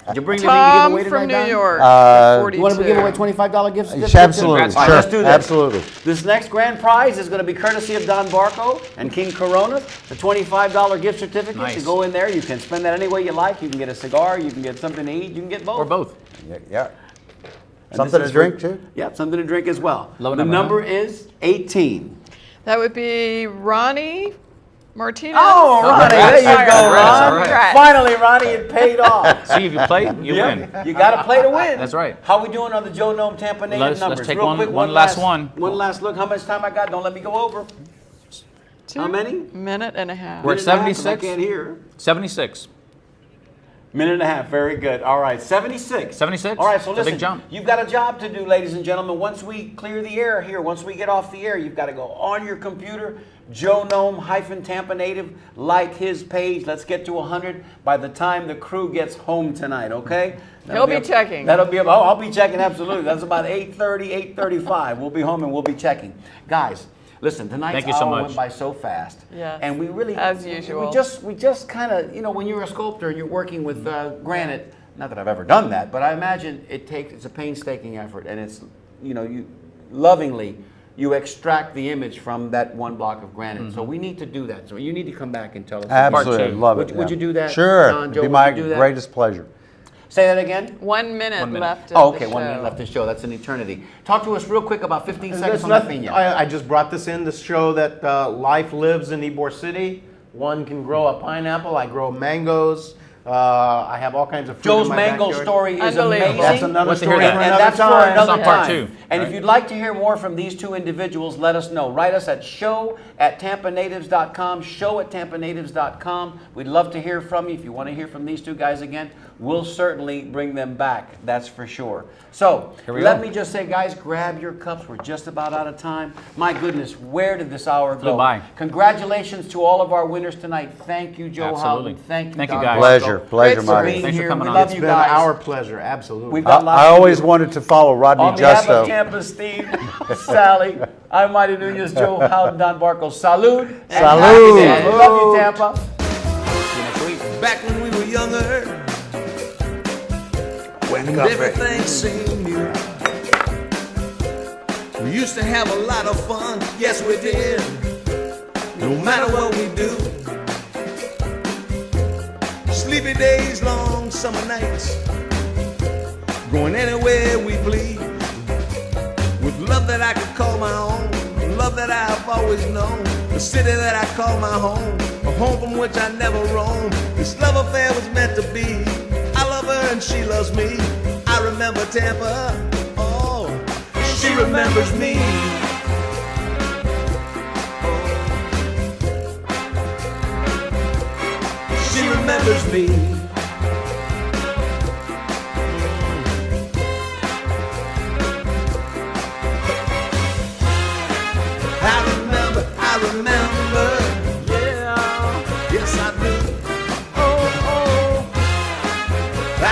Speaker 2: Did you bring anything to give
Speaker 5: Tom
Speaker 2: away
Speaker 5: from
Speaker 2: tonight,
Speaker 5: New
Speaker 2: Don?
Speaker 5: York.
Speaker 2: You want to give away $25 gift certificate?
Speaker 3: Absolutely,
Speaker 6: Congrats.
Speaker 2: All right,
Speaker 3: sure,
Speaker 2: let's do this.
Speaker 3: absolutely.
Speaker 2: This next grand prize is going to be courtesy of Don Barco and King Corona. The $25 gift certificate.
Speaker 6: Nice.
Speaker 2: You go in there, you can spend that any way you like. You can get a cigar, you can get something to eat, you can get both.
Speaker 6: Or both.
Speaker 4: Yeah.
Speaker 2: And
Speaker 4: Something
Speaker 2: this
Speaker 4: to
Speaker 2: is
Speaker 4: drink
Speaker 2: for-
Speaker 4: too?
Speaker 2: Yeah, something to drink as well.
Speaker 6: Low
Speaker 2: The
Speaker 6: number,
Speaker 2: number is 18.
Speaker 5: That would be Ronnie Martinez.
Speaker 2: Oh, Ronnie, there you go,
Speaker 6: Congrats,
Speaker 2: Ron.
Speaker 6: all right.
Speaker 5: Congrats.
Speaker 2: Finally, Ronnie, it paid off.
Speaker 6: See, if you play, you win.
Speaker 2: You got to play to win.
Speaker 6: That's right.
Speaker 2: How we doing on the Joe Nome Tampa Native
Speaker 6: Let's
Speaker 2: numbers?
Speaker 6: take
Speaker 2: Real
Speaker 6: one-
Speaker 2: quick,
Speaker 6: one last one.
Speaker 2: One last look. How much time I got? Don't let me go over. How many?
Speaker 5: Minute and a half.
Speaker 6: We're at
Speaker 2: Minute and a half, 'cause
Speaker 6: 76.
Speaker 2: I can't hear.
Speaker 6: 76.
Speaker 2: Minute and a half. Very good. All right, 76.
Speaker 6: 76?
Speaker 2: All right, so
Speaker 6: It's a
Speaker 2: listen.
Speaker 6: big jump.
Speaker 2: You've got a job to do, ladies and gentlemen. Once we clear the air here, once we get off the air, you've got to go on your computer, Joe Nome Tampa Native, like his page. Let's get to 100 by the time the crew gets home tonight, okay?
Speaker 5: He'll be checking.
Speaker 2: That'll be about, I'll be checking, absolutely. That's about 8:30, 8:35. We'll be home and we'll be checking. Guys, listen, tonight's
Speaker 6: Thank you so
Speaker 2: hour
Speaker 6: much.
Speaker 2: went by so fast.
Speaker 5: Yes,
Speaker 2: And we really,
Speaker 5: as usual.
Speaker 2: we just kind of, when you're a sculptor and you're working with granite, not that I've ever done that, but I imagine it's a painstaking effort, and it's, you lovingly, you extract the image from that one block of granite. So we need to do that. So you need to come back and tell us.
Speaker 4: Absolutely,
Speaker 6: two.
Speaker 4: love it.
Speaker 2: Would you do that?
Speaker 4: Sure,
Speaker 2: John, Joe,
Speaker 4: it'd be
Speaker 2: would
Speaker 4: my
Speaker 2: you do that?
Speaker 4: greatest pleasure.
Speaker 2: Say that again.
Speaker 5: 1 minute,
Speaker 6: 1 minute.
Speaker 5: left.
Speaker 2: Oh,
Speaker 5: of
Speaker 2: okay,
Speaker 5: the
Speaker 2: 1 minute
Speaker 5: show.
Speaker 2: left to show. That's an eternity. Talk to us real quick about 15 seconds
Speaker 7: There's
Speaker 2: on that
Speaker 7: nothing-
Speaker 2: piña.
Speaker 7: I just brought this in to show that life lives in Ybor City. One can grow a pineapple. I grow mangoes. I have all kinds of fruit
Speaker 2: Joe's
Speaker 7: in my
Speaker 2: mango
Speaker 7: backyard.
Speaker 2: story is
Speaker 5: Unbelievable.
Speaker 2: amazing.
Speaker 7: That's another
Speaker 6: Want to hear
Speaker 7: story
Speaker 6: that.
Speaker 7: for
Speaker 2: And
Speaker 7: another
Speaker 2: that's for
Speaker 7: time.
Speaker 2: another
Speaker 6: That's on part
Speaker 2: time.
Speaker 6: two,
Speaker 2: And if
Speaker 6: right?
Speaker 2: you'd like to hear more from these two individuals, let us know. Write us at show@tampanatives.com, show@tampanatives.com. We'd love to hear from you. If you want to hear from these two guys again, we'll certainly bring them back. That's for sure. So,
Speaker 6: Here we
Speaker 2: let
Speaker 6: go.
Speaker 2: me just say, guys, grab your cups. We're just about out of time. My goodness, where did this hour go?
Speaker 6: Flew by.
Speaker 2: Congratulations to all of our winners tonight. Thank you, Joe
Speaker 6: Absolutely.
Speaker 2: Houghton. Thank you,
Speaker 6: Thank you,
Speaker 2: Don
Speaker 6: guys.
Speaker 4: Pleasure,
Speaker 2: Barco.
Speaker 4: pleasure,
Speaker 2: Great for
Speaker 4: Mike.
Speaker 2: being
Speaker 6: Thanks for
Speaker 2: here.
Speaker 6: coming
Speaker 2: We
Speaker 6: on.
Speaker 2: love
Speaker 7: It's
Speaker 2: you
Speaker 7: been
Speaker 2: guys.
Speaker 7: our pleasure, absolutely.
Speaker 2: We've got lots
Speaker 4: I
Speaker 2: to
Speaker 4: always
Speaker 2: do.
Speaker 4: wanted to follow Rodney
Speaker 2: On behalf
Speaker 4: Justo.
Speaker 2: of Tampa, Steve, Sally, I'm Mighty Nunez, Joe Howden, Don Barco. Salud. and
Speaker 4: Salud.
Speaker 2: happy days. Love you, Tampa.
Speaker 6: See you next week.
Speaker 1: Back when we were younger, when everything seemed new. We used to have a lot of fun, yes we did. No matter what we do. Sleepy days, long summer nights, going anywhere we please. With love that I could call my own, love that I've always known. The city that I call my home, a home from which I never roam. This love affair was meant to be. I love her and she loves me. I remember Tampa, oh, she remembers me. She remembers me. I remember, yeah, yes I do. Oh, I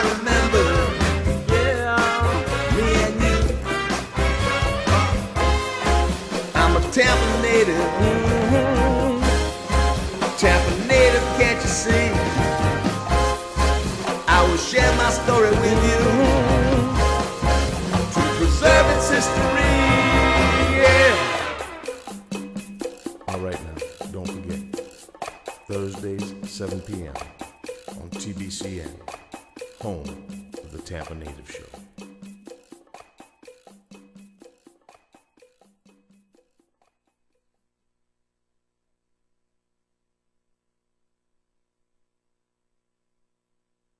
Speaker 1: remember, yeah, me and you. I'm a Tampa native, Tampa native, can't you see? I will share my story with you to preserve its history.
Speaker 8: All right now, don't forget, Thursdays, 7 p.m. on TBCN, home of the Tampa Native Show.